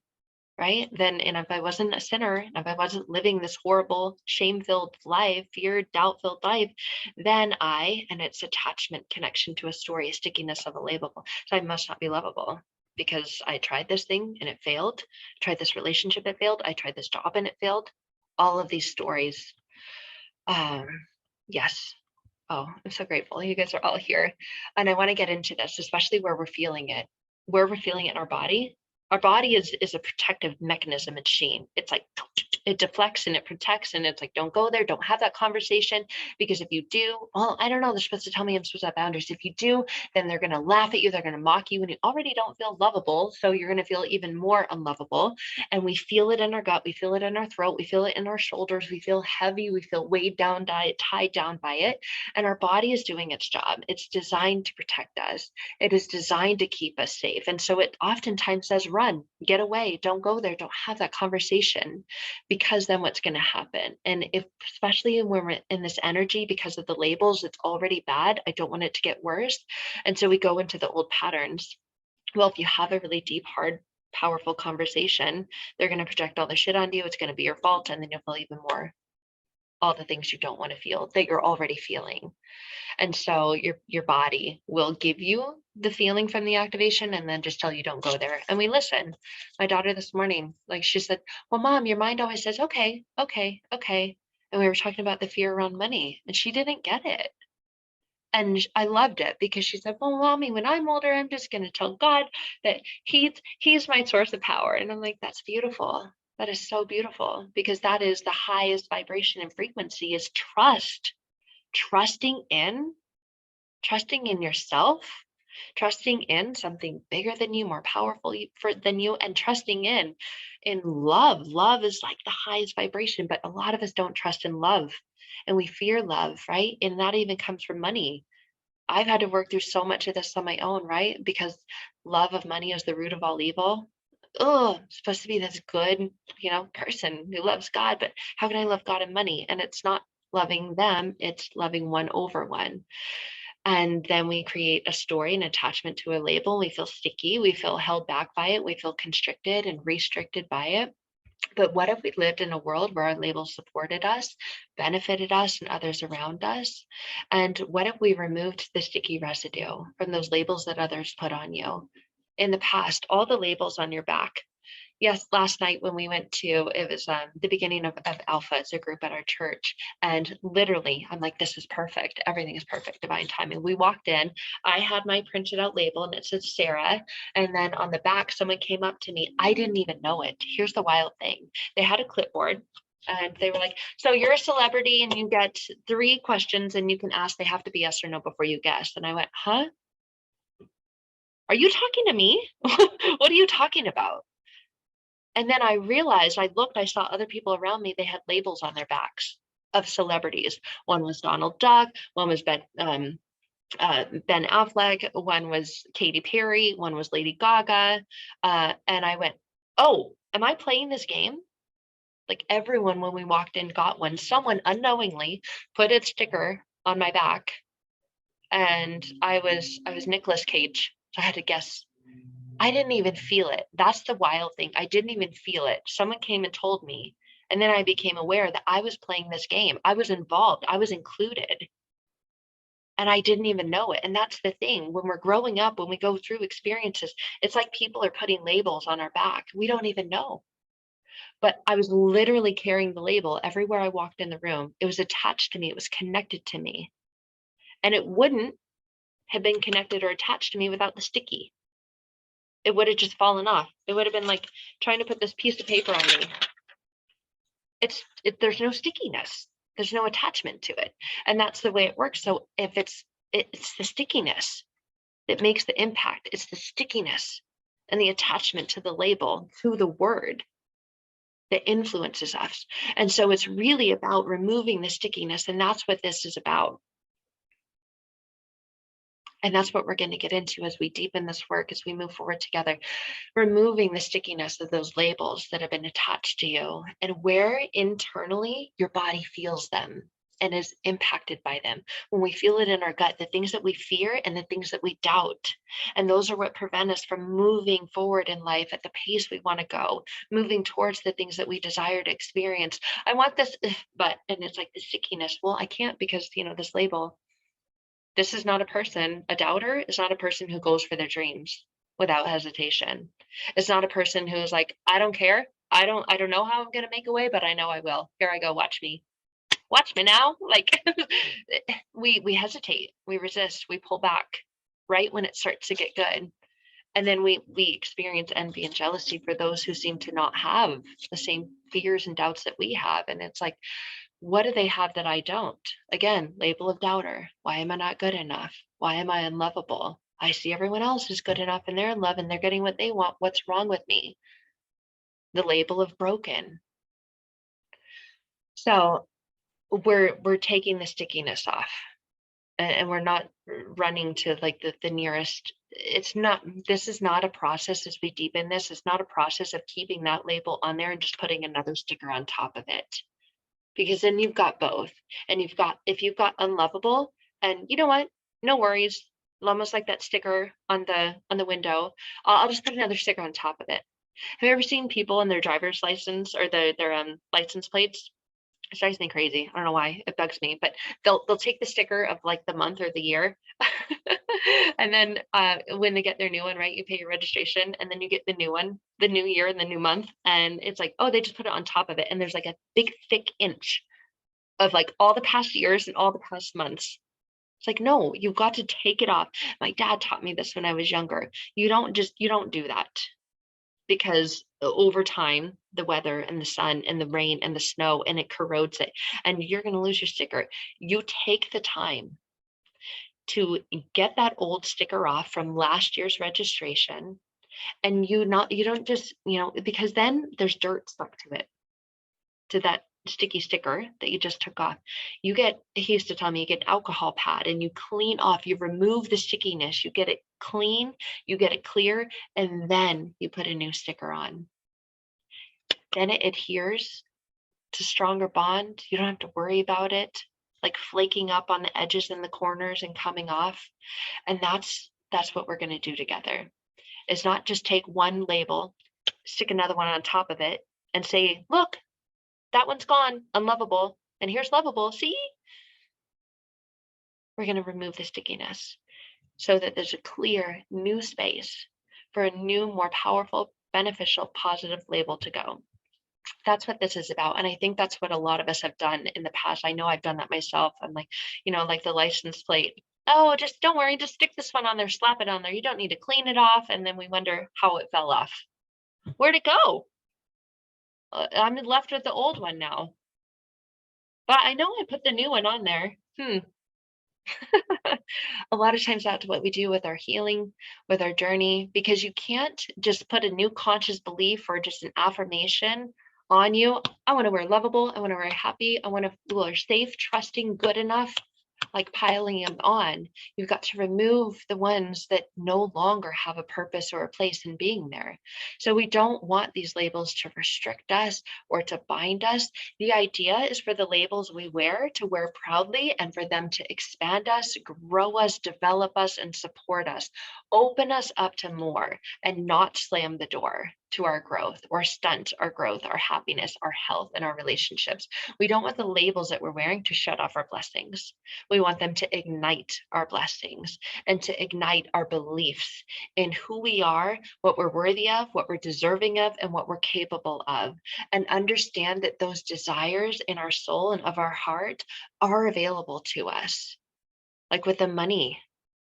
right? Then, and if I wasn't a sinner, and if I wasn't living this horrible, shame-filled life, fear, doubt-filled life, then and it's attachment, connection to a story, a stickiness of a label. So I must not be lovable because I tried this thing and it failed. I tried this relationship, it failed. I tried this job and it failed. All of these stories. Yes. Oh, I'm so grateful you guys are all here. And I want to get into this, especially where we're feeling it, in our body. Our body is a protective mechanism machine. It's like it deflects and it protects, and it's like, don't go there, don't have that conversation, because if you do, well, I don't know, they're supposed to tell me I'm supposed to have boundaries. If you do, then they're going to laugh at you, they're going to mock you, and you already don't feel lovable, so you're going to feel even more unlovable. And we feel it in our gut, we feel it in our throat, we feel it in our shoulders, we feel heavy, we feel weighed down by it, tied down by it. And our body is doing its job. It's designed to protect us. It is designed to keep us safe. And so it oftentimes says, run, get away, don't go there, don't have that conversation, because then what's going to happen? And if, especially when we're in this energy, because of the labels, it's already bad. I don't want it to get worse. And so we go into the old patterns. Well, if you have a really deep, hard, powerful conversation, they're going to project all the shit onto you. It's going to be your fault. And then you'll feel even more all the things you don't want to feel that you're already feeling. And so your body will give you the feeling from the activation and then just tell you don't go there. And we listen. My daughter this morning, like she said, well, Mom, your mind always says, okay, okay, okay. And we were talking about the fear around money, and she didn't get it. And I loved it because she said, well, Mommy, when I'm older, I'm just going to tell God that he's my source of power. And I'm like, that's beautiful. That is so beautiful, because that is the highest vibration and frequency, is trust. Trusting in yourself, trusting in something bigger than you, more powerful than you, and trusting in love. Love is like the highest vibration, but a lot of us don't trust in love, and we fear love, right? And that even comes from money. I've had to work through so much of this on my own, right? Because love of money is the root of all evil. Oh, supposed to be this good, person who loves God, but how can I love God and money? And it's not loving them, it's loving one over one. And then we create a story, an attachment to a label. We feel sticky, we feel held back by it, we feel constricted and restricted by it. But what if we lived in a world where our labels supported us, benefited us, and others around us? And what if we removed the sticky residue from those labels that others put on you? In the past, all the labels on your back. Yes, last night when we went to, it was the beginning of Alpha as a group at our church. And literally, I'm like, this is perfect. Everything is perfect, divine timing. We walked in, I had my printed out label and it said Sarah. And then on the back, someone came up to me. I didn't even know it. Here's the wild thing. They had a clipboard. And they were like, so you're a celebrity and you get 3 questions and you can ask, they have to be yes or no before you guess. And I went, huh? Are you talking to me? What are you talking about? And then I realized, I looked, I saw other people around me, they had labels on their backs of celebrities. One was Donald Duck, one was Ben Affleck, one was Katy Perry, one was Lady Gaga. And I went, oh, am I playing this game? Like everyone, when we walked in, got one. Someone unknowingly put a sticker on my back. And I was Nicolas Cage. So I had to guess. I didn't even feel it. That's the wild thing. I didn't even feel it. Someone came and told me. And then I became aware that I was playing this game. I was involved. I was included. And I didn't even know it. And that's the thing. When we're growing up, when we go through experiences, it's like people are putting labels on our back. We don't even know. but I was literally carrying the label everywhere I walked in the room. It was attached to me. It was connected to me. And it wouldn't have been connected or attached to me without the sticky. It would have just fallen off. It would have been like trying to put this piece of paper on me. There's no stickiness. There's no attachment to it. And that's the way it works. So if it's the stickiness that makes the impact. It's the stickiness and the attachment to the label, to the word, that influences us. And so it's really about removing the stickiness. And that's what this is about. And that's what we're going to get into as we deepen this work, as we move forward together, removing the stickiness of those labels that have been attached to you and where internally your body feels them and is impacted by them. When we feel it in our gut, the things that we fear and the things that we doubt. And those are what prevent us from moving forward in life at the pace we want to go, moving towards the things that we desire to experience. I want this, but, and it's like the stickiness. Well, I can't because, this label. This is not a person. A doubter is not a person who goes for their dreams without hesitation. It's not a person who is like, I don't care. I don't know how I'm going to make a way, but I know I will. Here I go. Watch me. Watch me now. Like we hesitate, we resist, we pull back right when it starts to get good. And then we experience envy and jealousy for those who seem to not have the same fears and doubts that we have. And it's like, what do they have that I don't? Again, label of doubter. Why am I not good enough? Why am I unlovable? I see everyone else is good enough and they're in love and they're getting what they want. What's wrong with me? The label of broken. So we're taking the stickiness off, and we're not running to like the nearest. This is not a process. As we deepen this, it's not a process of keeping that label on there and just putting another sticker on top of it. Because then you've got both. And if you've got unlovable, and you know what, no worries, almost like that sticker on the window, I'll just put another sticker on top of it. Have you ever seen people in their driver's license or their license plates? It drives me crazy. I don't know why, it bugs me, but they'll take the sticker of like the month or the year. And then when they get their new one, right, you pay your registration and then you get the new one, the new year and the new month. And it's like, oh, they just put it on top of it. And there's like a big, thick inch of like all the past years and all the past months. It's like, no, you've got to take it off. My dad taught me this when I was younger. You don't do that. Because over time, the weather and the sun and the rain and the snow, and it corrodes it, and you're going to lose your sticker. You take the time to get that old sticker off from last year's registration, and you don't just, because then there's dirt stuck to it, to that sticky sticker that you just took off. He used to tell me, you get an alcohol pad and you clean off, you remove the stickiness, you get it clean, you get it clear, and then you put a new sticker on. Then it adheres to stronger bond. You don't have to worry about it like flaking up on the edges and the corners and coming off. And that's what we're going to do together. Is not just take one label, stick another one on top of it and say, look, that one's gone, unlovable, and here's lovable. See? We're going to remove the stickiness so that there's a clear new space for a new, more powerful, beneficial, positive label to go. That's what this is about. And I think that's what a lot of us have done in the past. I know I've done that myself. I'm like, like the license plate. Oh, just don't worry, just stick this one on there, slap it on there. You don't need to clean it off. And then we wonder how it fell off. Where'd it go? I'm left with the old one now. But I know I put the new one on there. A lot of times that's what we do with our healing, with our journey, because you can't just put a new conscious belief or just an affirmation on you. I want to wear lovable. I want to wear happy. I want to feel safe, trusting, good enough, like piling them on. You've got to remove the ones that no longer have a purpose or a place in being there. So we don't want these labels to restrict us or to bind us. The idea is for the labels we wear to wear proudly and for them to expand us, grow us, develop us, and support us, open us up to more and not slam the door. to our growth or stunt our growth, our happiness, our health, and our relationships. We don't want the labels that we're wearing to shut off our blessings. We want them to ignite our blessings and to ignite our beliefs in who we are, what we're worthy of, what we're deserving of, and what we're capable of. And understand that those desires in our soul and of our heart are available to us. Like with the money,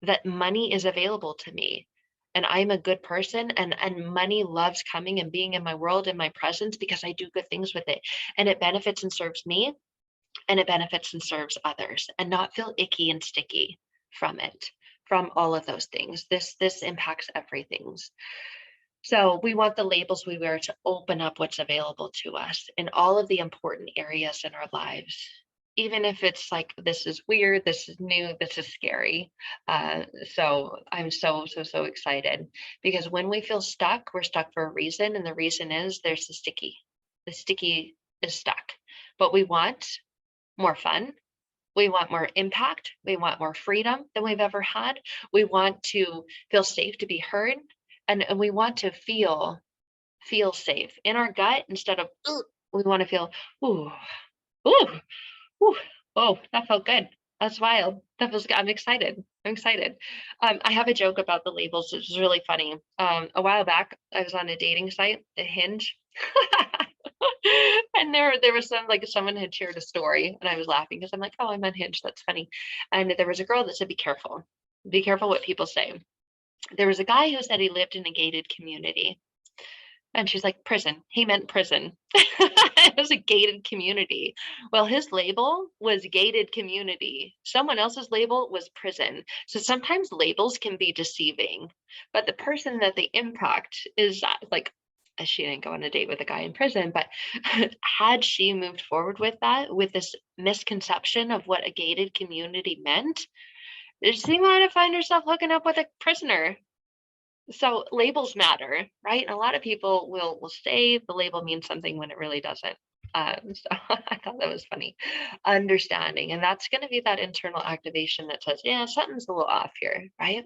that money is available to me, and I'm a good person, and money loves coming and being in my world, in my presence, because I do good things with it, and it benefits and serves me, and it benefits and serves others, and not feel icky and sticky from it, from all of those things. This impacts everything. So we want the labels we wear to open up what's available to us in all of the important areas in our lives. Even if it's like, this is weird, this is new, this is scary. So I'm so excited, because when we feel stuck, we're stuck for a reason. And the reason is there's the sticky. The sticky is stuck. But we want more fun. We want more impact. We want more freedom than we've ever had. We want to feel safe to be heard. And we want to feel safe in our gut instead of, "Ugh." We want to feel, ooh, ooh, ooh, oh, that felt good. That's wild. That feels good. I'm excited. I'm excited. I have a joke about the labels. It's really funny. A while back, I was on a dating site, a Hinge. And there was some, like, someone had shared a story, and I was laughing because I'm like, oh, I'm unhinged. That's funny. And there was a girl that said, be careful what people say. There was a guy who said he lived in a gated community. And she's like, prison. He meant prison. It was a gated community. Well, his label was gated community. Someone else's label was prison. So sometimes labels can be deceiving, but the person that they impact is like, she didn't go on a date with a guy in prison, but had she moved forward with that, with this misconception of what a gated community meant, she might have found herself hooking up with a prisoner. So labels matter, right? And a lot of people will say the label means something when it really doesn't. So I thought that was funny. Understanding, and that's going to be that internal activation that says, yeah, something's a little off here, right?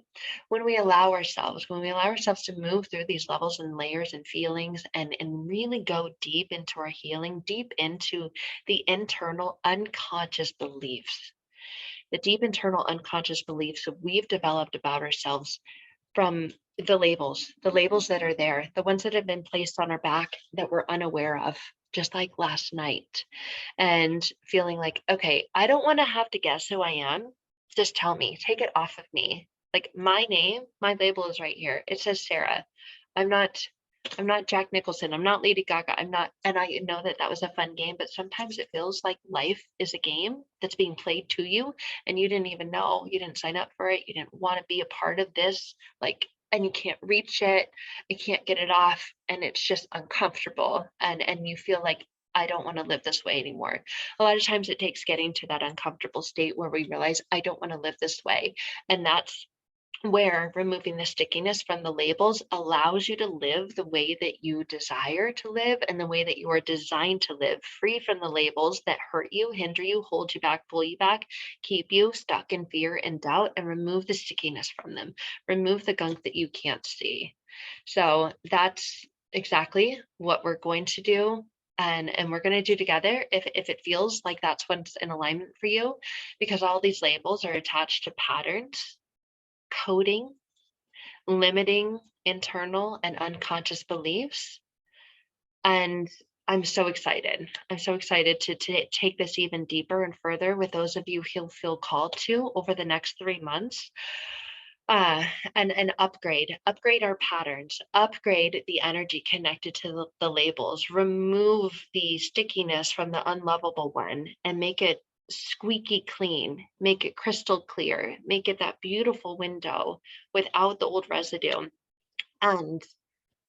When we allow ourselves, to move through these levels and layers and feelings, and really go deep into our healing, deep into the internal unconscious beliefs, the deep internal unconscious beliefs that we've developed about ourselves from the labels that are there, the ones that have been placed on our back that we're unaware of, just like last night, and feeling like, okay, I don't want to have to guess who I am. Just tell me, take it off of me. Like, my name, my label is right here. It says Sarah. I'm not Jack Nicholson. I'm not Lady Gaga. I'm not, and I know that that was a fun game, but sometimes it feels like life is a game that's being played to you, and you didn't even know. You didn't sign up for it. You didn't want to be a part of this, like, and you can't reach it. You can't get it off, and it's just uncomfortable, and you feel like, I don't want to live this way anymore. A lot of times it takes getting to that uncomfortable state where we realize, I don't want to live this way, and that's where removing the stickiness from the labels allows you to live the way that you desire to live and the way that you are designed to live, free from the labels that hurt you, hinder you, hold you back, pull you back, keep you stuck in fear and doubt, and remove the stickiness from them. Remove the gunk that you can't see. So that's exactly what we're going to do. And we're going to do together if it feels like that's what's in alignment for you, because all these labels are attached to patterns, coding, limiting internal and unconscious beliefs. And I'm so excited. I'm so excited to take this even deeper and further with those of you who feel called to over the next 3 months. uh and upgrade our patterns, upgrade the energy connected to the labels, remove the stickiness from the unlovable one, and make it squeaky clean, make it crystal clear, make it that beautiful window without the old residue, and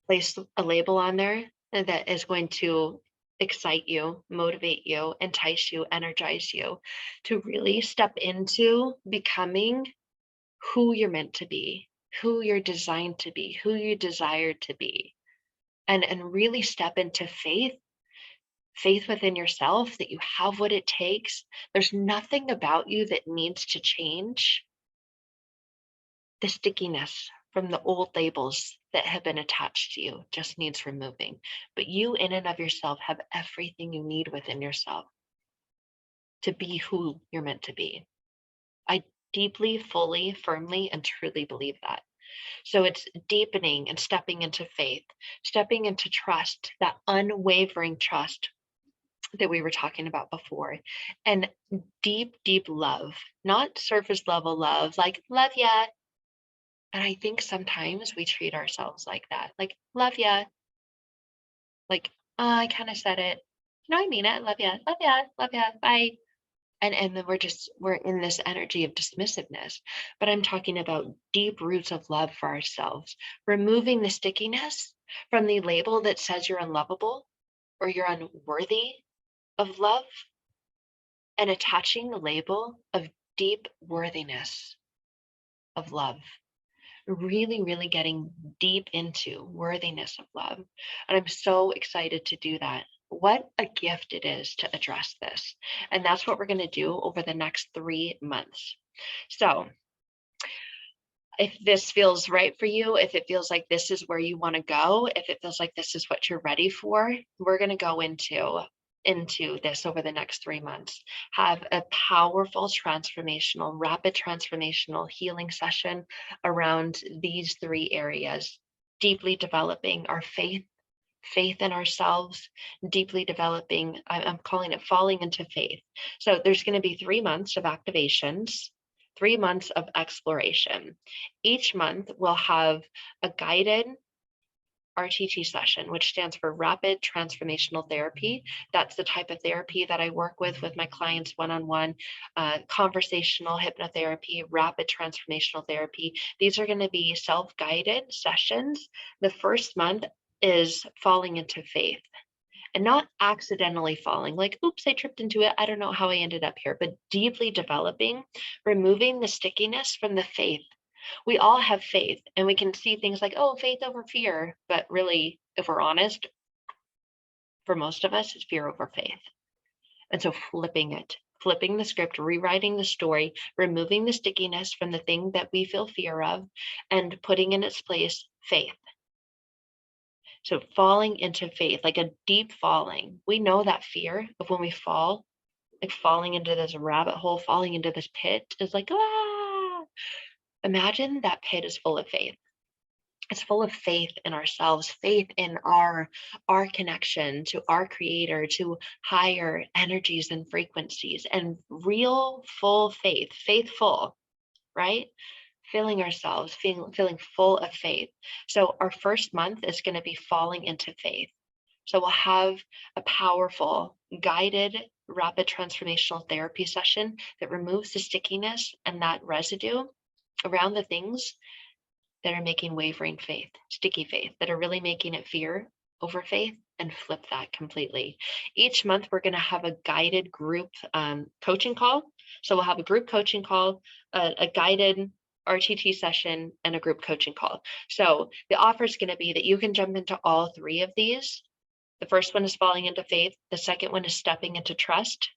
place a label on there that is going to excite you, motivate you, entice you, energize you to really step into becoming who you're meant to be, who you're designed to be, who you desire to be, and really step into faith within yourself that you have what it takes. There's nothing about you that needs to change. The stickiness from the old labels that have been attached to you just needs removing. But you, in and of yourself, have everything you need within yourself to be who you're meant to be. I deeply, fully, firmly, and truly believe that. So it's deepening and stepping into faith, stepping into trust, that unwavering trust that we were talking about before, and deep, deep love, not surface level love, like love ya. And I think sometimes we treat ourselves like that, like love ya, like, I kind of said it. No, I mean it. Love ya, love ya, bye. And then we're in this energy of dismissiveness. But I'm talking about deep roots of love for ourselves, removing the stickiness from the label that says you're unlovable or you're unworthy of love, and attaching the label of deep worthiness of love. Really, really getting deep into worthiness of love. And I'm so excited to do that. What a gift it is to address this. And that's what we're going to do over the next 3 months. So if this feels right for you, if it feels like this is where you want to go, if it feels like this is what you're ready for, we're going to go into this over the next 3 months. Have a powerful transformational, rapid transformational healing session around these 3 areas. Deeply developing our faith in ourselves, deeply developing, I'm calling it falling into faith. So there's going to be 3 months of activations, 3 months of exploration. Each month we'll have a guided RTT session, which stands for Rapid Transformational Therapy. That's the type of therapy that I work with my clients one-on-one, conversational hypnotherapy, rapid transformational therapy. These are going to be self-guided sessions. The first month is falling into faith, and not accidentally falling, like, oops, I tripped into it. I don't know how I ended up here, but deeply developing, removing the stickiness from the faith. We all have faith, and we can see things like, oh, faith over fear. But really, if we're honest, for most of us, it's fear over faith. And so flipping it, flipping the script, rewriting the story, removing the stickiness from the thing that we feel fear of, and putting in its place faith. So falling into faith, like a deep falling. We know that fear of when we fall, like falling into this rabbit hole, falling into this pit is like, ah. Imagine that pit is full of faith. It's full of faith in ourselves, faith in our connection to our creator, to higher energies and frequencies, and real full faith, faithful, right? Filling ourselves, feeling full of faith. So our first month is going to be falling into faith. So we'll have a powerful guided rapid transformational therapy session that removes the stickiness and that residue around the things that are making wavering faith, sticky faith, that are really making it fear over faith, and flip that completely. Each month, we're going to have a guided group coaching call. So we'll have a group coaching call, a guided RTT session, and a group coaching call. So the offer is going to be that you can jump into all 3 of these. The first one is falling into faith. The second one is stepping into trust.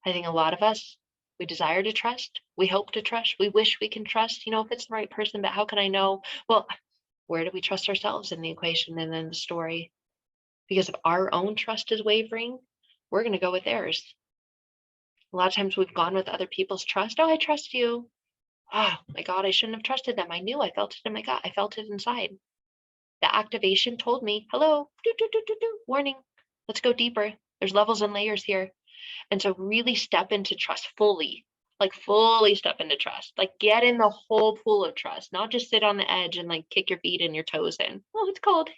I think a lot of us, we desire to trust, we hope to trust, we wish we can trust, if it's the right person, but how can I know? Well, where do we trust ourselves in the equation and in the story? Because if our own trust is wavering, we're going to go with theirs. A lot of times we've gone with other people's trust. Oh, I trust you. Oh my God, I shouldn't have trusted them. I knew, I felt it in my gut. I felt it inside. The activation told me, hello, warning, let's go deeper. There's levels and layers here. And so really step into trust fully, like fully step into trust, like get in the whole pool of trust, not just sit on the edge and like kick your feet and your toes in. Oh, it's cold.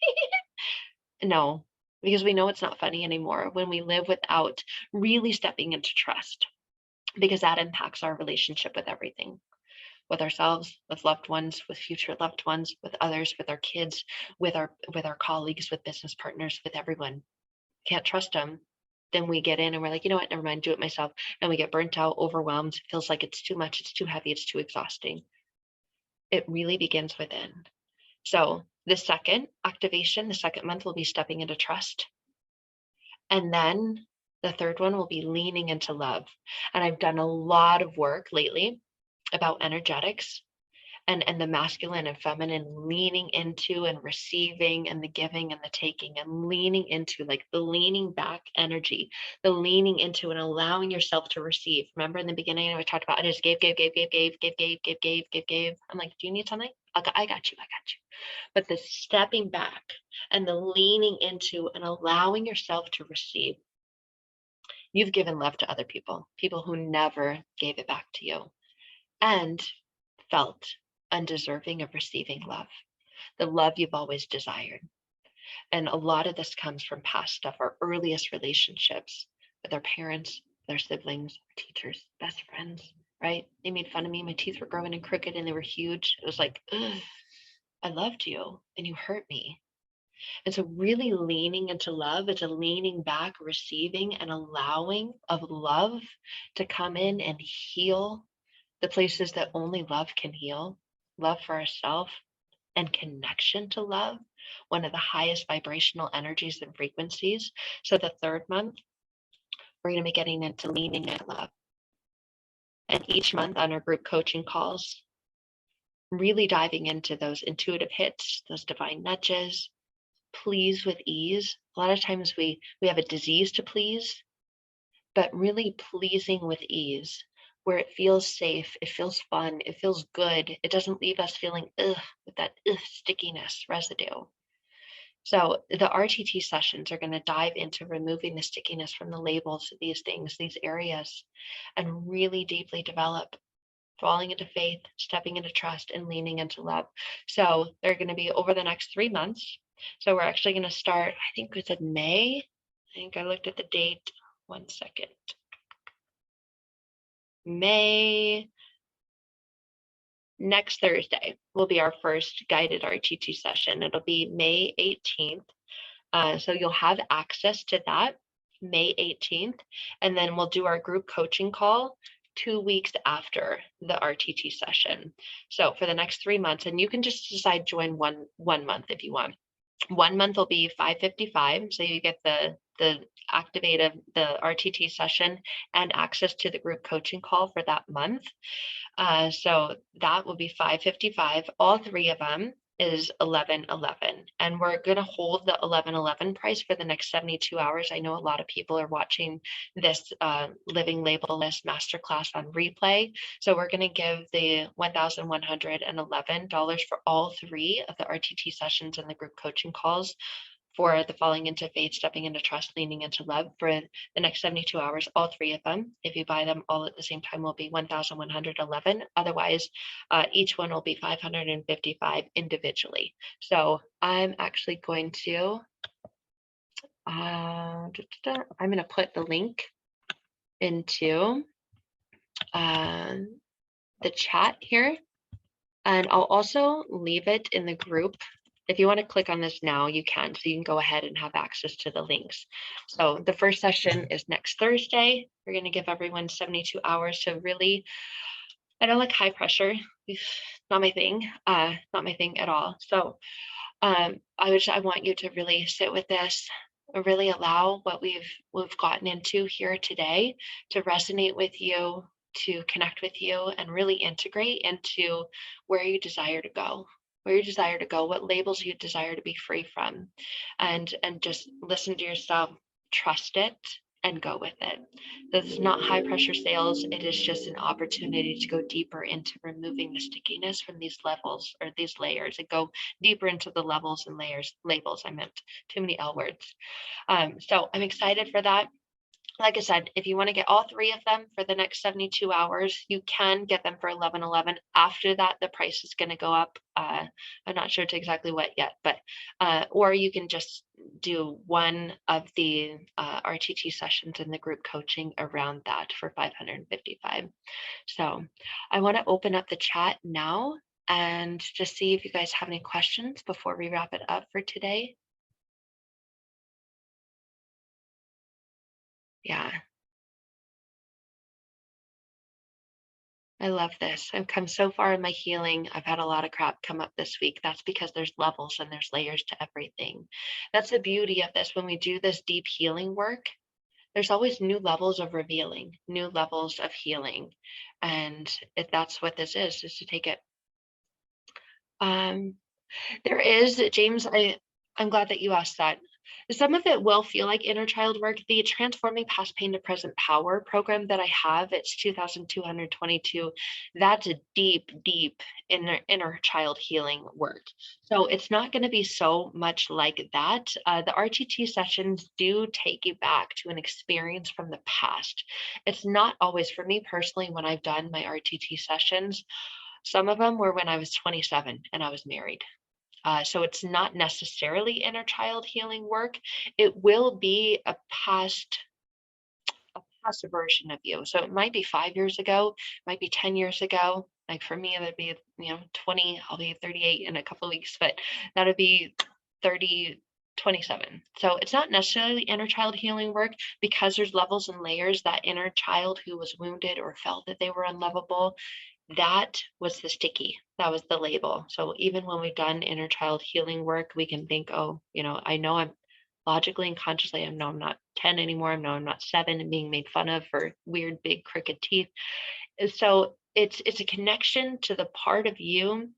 No, because we know it's not funny anymore when we live without really stepping into trust, because that impacts our relationship with everything, with ourselves, with loved ones, with future loved ones, with others, with our kids, with our colleagues, with business partners, with everyone. Can't trust them. Then we get in and we're like, you know what, never mind, do it myself. And we get burnt out, overwhelmed, feels like it's too much, it's too heavy, it's too exhausting. It really begins within. So the second activation, the second month will be stepping into trust. And then the third one will be leaning into love. And I've done a lot of work lately about energetics. and the masculine and feminine leaning into and receiving and the giving and the taking and leaning into, like the leaning back energy, the leaning into and allowing yourself to receive. Remember in the beginning, I talked about, I just gave. I'm like, do you need something? I got you. But the stepping back and the leaning into and allowing yourself to receive. You've given love to other people who never gave it back to you and felt undeserving of receiving love, the love you've always desired. And a lot of this comes from past stuff, our earliest relationships with our parents, with our siblings, our teachers, best friends, right? They made fun of me. My teeth were growing and crooked and they were huge. It was like, I loved you and you hurt me. And so really leaning into love, it's a leaning back, receiving and allowing of love to come in and heal the places that only love can heal. Love for ourselves and connection to love, one of the highest vibrational energies and frequencies. So the third month, we're going to be getting into leaning into love. And each month on our group coaching calls, really diving into those intuitive hits, those divine nudges, please with ease. A lot of times we have a disease to please, but really pleasing with ease, where it feels safe, it feels fun, it feels good. It doesn't leave us feeling with that stickiness residue. So the RTT sessions are going to dive into removing the stickiness from the labels of these things, these areas, and really deeply develop falling into faith, stepping into trust, and leaning into love. So they're going to be over the next 3 months. So we're actually going to start, I think we said May. I think I looked at the date. 1 second. May, next Thursday will be our first guided RTT session. It'll be May 18th. So you'll have access to that May 18th. And then we'll do our group coaching call 2 weeks after the RTT session. So for the next 3 months, and you can just decide join one month if you want. 1 month will be $555, so you get the activated the RTT session and access to the group coaching call for that month. So that will be $555. All 3 of them is $11.11, and we're going to hold the $11.11 price for the next 72 hours. I know a lot of people are watching this Living Labelless Masterclass on replay, so we're going to give the $1,111 for all 3 of the RTT sessions and the group coaching calls for the falling into faith, stepping into trust, leaning into love for the next 72 hours, all 3 of them. If you buy them all at the same time, will be $1,111. Otherwise, each one will be $555 individually. So I'm actually going to, I'm going to put the link into the chat here, and I'll also leave it in the group. If you want to click on this now, you can. So you can go ahead and have access to the links. So the first session is next Thursday. We're going to give everyone 72 hours to really, I don't like high pressure. It's not my thing. Not my thing at all. So I want you to really sit with this, really allow what we've gotten into here today to resonate with you, to connect with you, and really integrate into where you desire to go, what labels you desire to be free from, and just listen to yourself, trust it, and go with it. This is not high pressure sales. It is just an opportunity to go deeper into removing the stickiness from these levels or these layers, and go deeper into the levels and labels. I meant too many L words. So I'm excited for that. Like I said, if you want to get all 3 of them for the next 72 hours, you can get them for $11.11. After that, the price is going to go up. I'm not sure to exactly what yet, but or you can just do one of the RTT sessions in the group coaching around that for $555. So I want to open up the chat now and just see if you guys have any questions before we wrap it up for today. Yeah. I love this. I've come so far in my healing. I've had a lot of crap come up this week. That's because there's levels and there's layers to everything. That's the beauty of this. When we do this deep healing work, there's always new levels of revealing, new levels of healing. And if that's what this is to take it Um, there is, James, I'm glad that you asked that. Some of it will feel like inner child work. The Transforming Past Pain to Present Power program that I have, it's 2,222. That's a deep, deep inner child healing work. So it's not going to be so much like that. The RTT sessions do take you back to an experience from the past. It's not always, for me personally, when I've done my RTT sessions, some of them were when I was 27 and I was married. So it's not necessarily inner child healing work. It will be a past version of you. So it might be 5 years ago, might be 10 years ago. Like for me, it would be, 20, I'll be 38 in a couple of weeks, but that would be 30, 27. So it's not necessarily inner child healing work because there's levels and layers. That inner child who was wounded or felt that they were unlovable, that was the sticky, that was the label. So even when we've done inner child healing work, we can think, oh, I know I'm logically and consciously, I know I'm not 10 anymore. I know I'm not 7 and being made fun of for weird, big, crooked teeth. So it's a connection to the part of you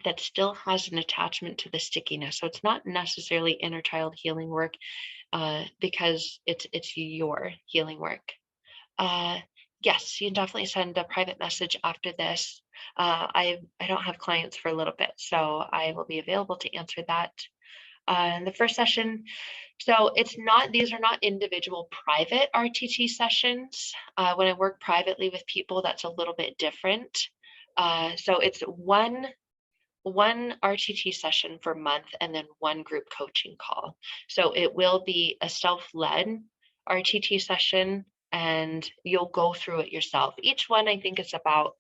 that still has an attachment to the stickiness. So it's not necessarily inner child healing work, because it's your healing work. Uh, yes, you can definitely send a private message after this. I don't have clients for a little bit, so I will be available to answer that in the first session. So these are not individual private RTT sessions. When I work privately with people, that's a little bit different. So it's one RTT session per month and then one group coaching call. So it will be a self-led RTT session and you'll go through it yourself. Each one I think is about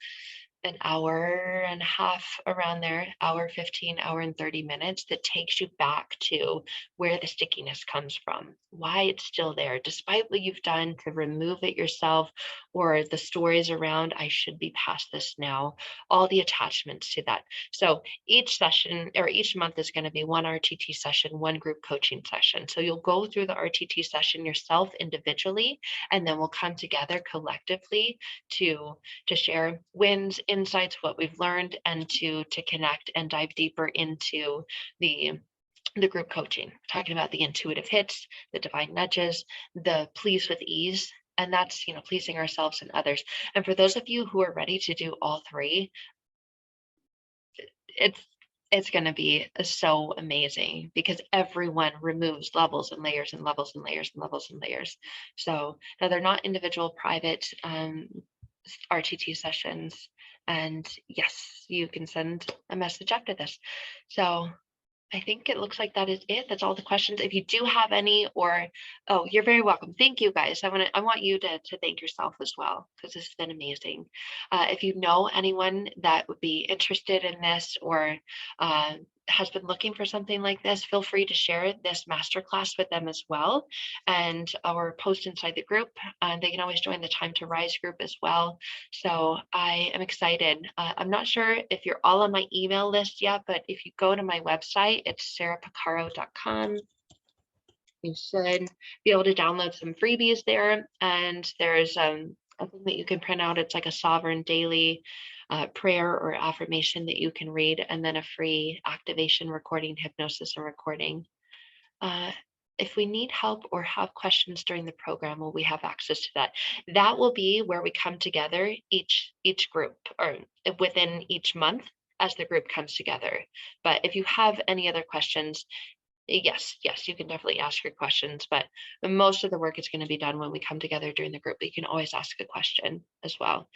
an hour and a half, around there, hour 15, hour and 30 minutes, that takes you back to where the stickiness comes from, why it's still there, despite what you've done to remove it yourself, or the stories around, I should be past this now, all the attachments to that. So each session or each month is going to be one RTT session, one group coaching session. So you'll go through the RTT session yourself individually, and then we'll come together collectively to share wins, insights, what we've learned, and to connect and dive deeper into the group coaching, talking about the intuitive hits, the divine nudges, the please with ease, and that's pleasing ourselves and others. And for those of you who are ready to do all three, it's going to be so amazing because everyone removes levels and layers and levels and layers and levels and layers. So now they're not individual private RTT sessions. And yes, you can send a message after this. So I think it looks like that is it. That's all the questions. If you do have any, or you're very welcome. Thank you guys. I want you to thank yourself as well, because this has been amazing. If you know anyone that would be interested in this, or has been looking for something like this, feel free to share this masterclass with them as well, and or post inside the group. And they can always join the Time to Rise group as well. So I am excited. I'm not sure if you're all on my email list yet, but if you go to my website, it's sarahpacaro.com. You should be able to download some freebies there. And there's a thing that you can print out. It's like a sovereign daily prayer or affirmation that you can read, and then a free activation recording, hypnosis and recording. Uh, if we need help or have questions during the program, will we have access to that? That will be where we come together, each group, or within each month as the group comes together. But if you have any other questions, yes, you can definitely ask your questions, but most of the work is going to be done when we come together during the group. But you can always ask a question as well.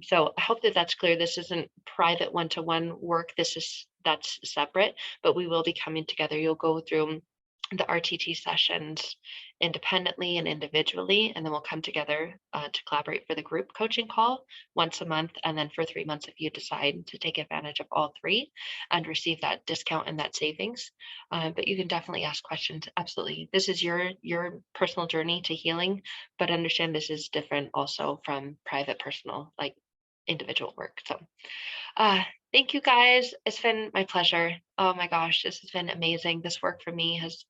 So I hope that that's clear. This isn't private one-to-one work. That's separate, but we will be coming together. You'll go through the RTT sessions independently and individually, and then we'll come together to collaborate for the group coaching call once a month, and then for 3 months if you decide to take advantage of all three and receive that discount and that savings. But you can definitely ask questions. Absolutely, this is your personal journey to healing, but understand this is different also from private, personal, like individual work. So thank you guys. It's been my pleasure. Oh my gosh, this has been amazing. This work for me has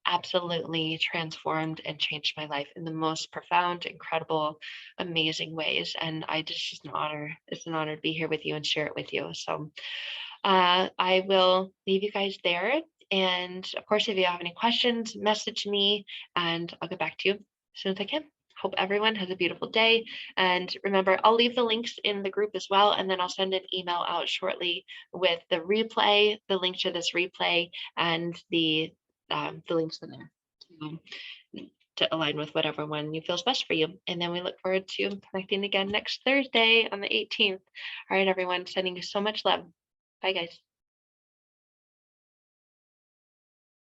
absolutely transformed and changed my life in the most profound, incredible, amazing ways. And it's just an honor. It's an honor to be here with you and share it with you. So I will leave you guys there. And of course, if you have any questions, message me and I'll get back to you as soon as I can. Hope everyone has a beautiful day. And remember, I'll leave the links in the group as well. And then I'll send an email out shortly with the replay, the link to this replay, and the links in there to align with whatever one you feels best for you. And then we look forward to connecting again next Thursday on the 18th. All right, everyone, sending you so much love. Bye, guys.